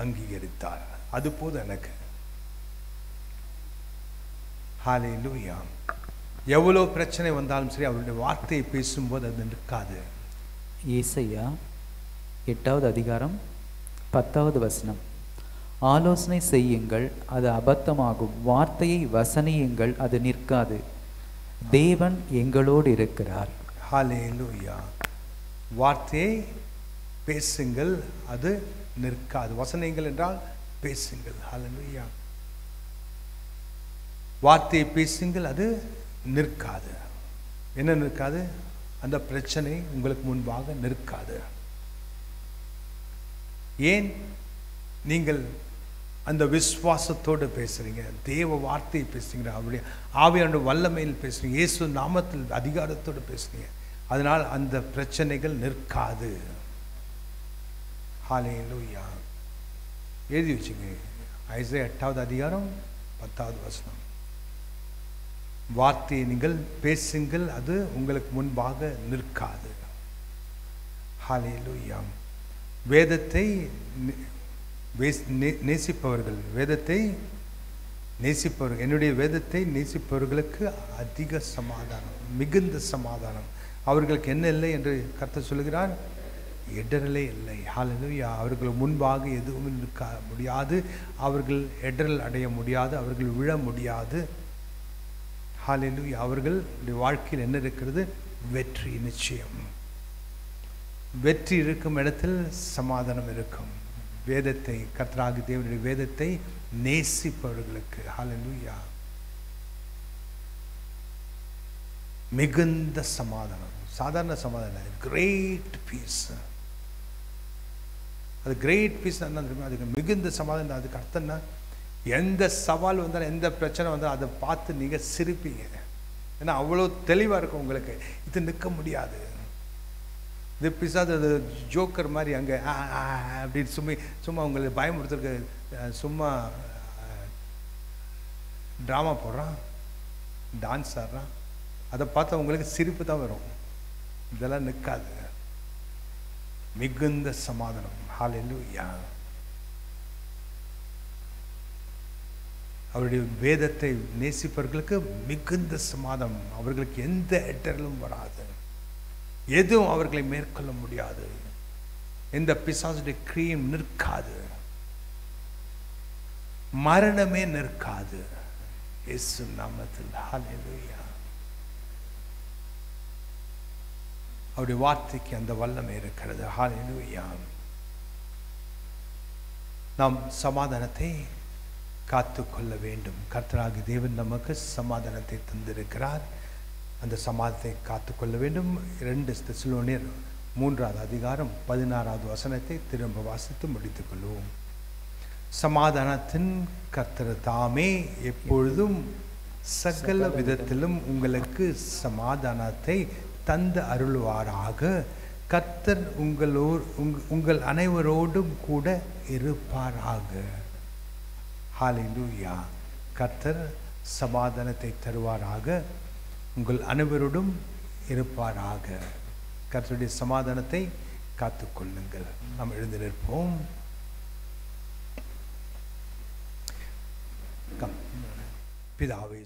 அங்கீகரித்தார். அது போதும் எனக்கு. ஹல்லேலூயா. எவ்வளோ பிரச்சனை வந்தாலும் சரி, அவருடைய வார்த்தையை பேசும்போது அது நிற்காது.
ஏசாயா 8வது அதிகாரம் 10வது வசனம். ஆலோசனை செய்யுங்கள், அது அபத்தமாகும். வார்த்தையை வசனியுங்கள், அது நிற்காது. தேவன் எங்களோடு இருக்கிறார்.
ஹல்லேலூயா. வார்த்தையை பேசுங்கள், அது நிற்காது. வசனியுங்கள் என்றால் பேசுங்கள். ஹல்லேலூயா. வார்த்தையை பேசுங்கள், அது நிற்காது. என்ன நிற்காது? அந்த பிரச்சனை உங்களுக்கு முன்பாக நிற்காது. ஏன்? நீங்கள் அந்த விசுவாசத்தோடு பேசுறீங்க, தேவ வார்த்தையை பேசுறீங்க, அவருடைய ஆவியானோட வல்லமையில் பேசுறீங்க, இயேசு நாமத்தில் அதிகாரத்தோடு பேசுறீங்க. அதனால் அந்த பிரச்சனைகள் நிற்காது. ஹல்லேலூயா. எழுதி வச்சுங்க. ஐசாயா 8வது அதிகாரம் 10வது வசனம். வார்த்தையை நீங்கள் பேசுங்கள், அது உங்களுக்கு முன்பாக நிற்காது. ஹல்லேலூயா. வேதத்தை நேசிப்பவர்கள், வேதத்தை நேசிப்பவர்கள், என்னுடைய வேதத்தை நேசிப்பவர்களுக்கு அதிக சமாதானம், மிகுந்த சமாதானம். அவர்களுக்கு என்ன இல்லை என்று கர்த்தர் சொல்கிறார்? இடரலே இல்லை. ஹல்லேலூயா. அவர்கள் முன்பாக எதுவும் நிற்க முடியாது. அவர்கள் இடரல் அடைய முடியாது. அவர்கள் விழ முடியாது. ஹல்லேலூயா. அவர்களுடைய வாழ்க்கையில் என்ன இருக்கிறது? வெற்றி நிச்சயம். வெற்றி இருக்கும் இடத்தில் சமாதானம் இருக்கும். வேதத்தை, கர்த்தராகிய தேவனுடைய வேதத்தை நேசிப்பவர்களுக்கு ஹல்லேலூயா மிகுந்த சமாதானம். சாதாரண சமாதானம், கிரேட் பீஸ். அது கிரேட் பீஸ் என்ன தெரியுமா? அதுக்கு மிகுந்த சமாதானம். அதுக்கு அர்த்தம்னா, எந்த சவால் வந்தாலும், எந்த பிரச்சனை வந்தாலும் அதை பார்த்து நீங்கள் சிரிப்பீங்க. ஏன்னா அவ்வளோ தெளிவாக இருக்கும் உங்களுக்கு. இது நிற்க முடியாது. இது பிசாது, அது ஜோக்கர் மாதிரி அங்கே அப்படின்னு சும்மா உங்களை பயமுறுத்துறதுக்கு சும்மா ட்ராமா போடுறான், டான்ஸ் ஆடுறான். அதை பார்த்தா உங்களுக்கு சிரிப்பு தான் வரும். இதெல்லாம் நிற்காது. மிகுந்த சமாதானம். ஹல்லேலூயா. அவருடைய வேதத்தை நேசிப்பவர்களுக்கு மிகுந்த சமாதானம். அவர்களுக்கு எந்த இடரலும் வராது. எதுவும் அவர்களை மேற்கொள்ள முடியாது. எந்த பிசாசுடைய கிரியும் நிற்காது. மரணமே நிற்காது. இயேசு நாமத்தில். ஹல்லேலூயா. அவருடைய வார்த்தைக்கு அந்த வல்லமை இருக்கிறது. ஹல்லேலூயா. நாம் சமாதானத்தை காத்து கொள்ள வேண்டும். கர்த்தராகிய தேவன் நமக்கு சமாதானத்தை தந்திருக்கிறார். அந்த சமாதானத்தை காத்து கொள்ள வேண்டும். 2 தெசலோனியர் 3வது அதிகாரம் 16வது வசனத்தை திரும்ப வாசித்து முடித்துக் கொள்வோம். சமாதானத்தின் கர்த்தர் தாமே எப்பொழுதும் சகல விதத்திலும் உங்களுக்கு சமாதானத்தை தந்து அருள்வாராக. கர்த்தர் உங்கள் அனைவரோடும் கூட இருப்பாராக. ஹல்லேலூயா. கர்த்தர் சமாதானத்தை தருவாராக, உங்கள் அனைவரோடும் இருப்பாராக. கர்த்தருடைய சமாதானத்தை காத்துக்கொள்ளுங்கள். நாம் எழுந்து நிற்போம். பிதாவே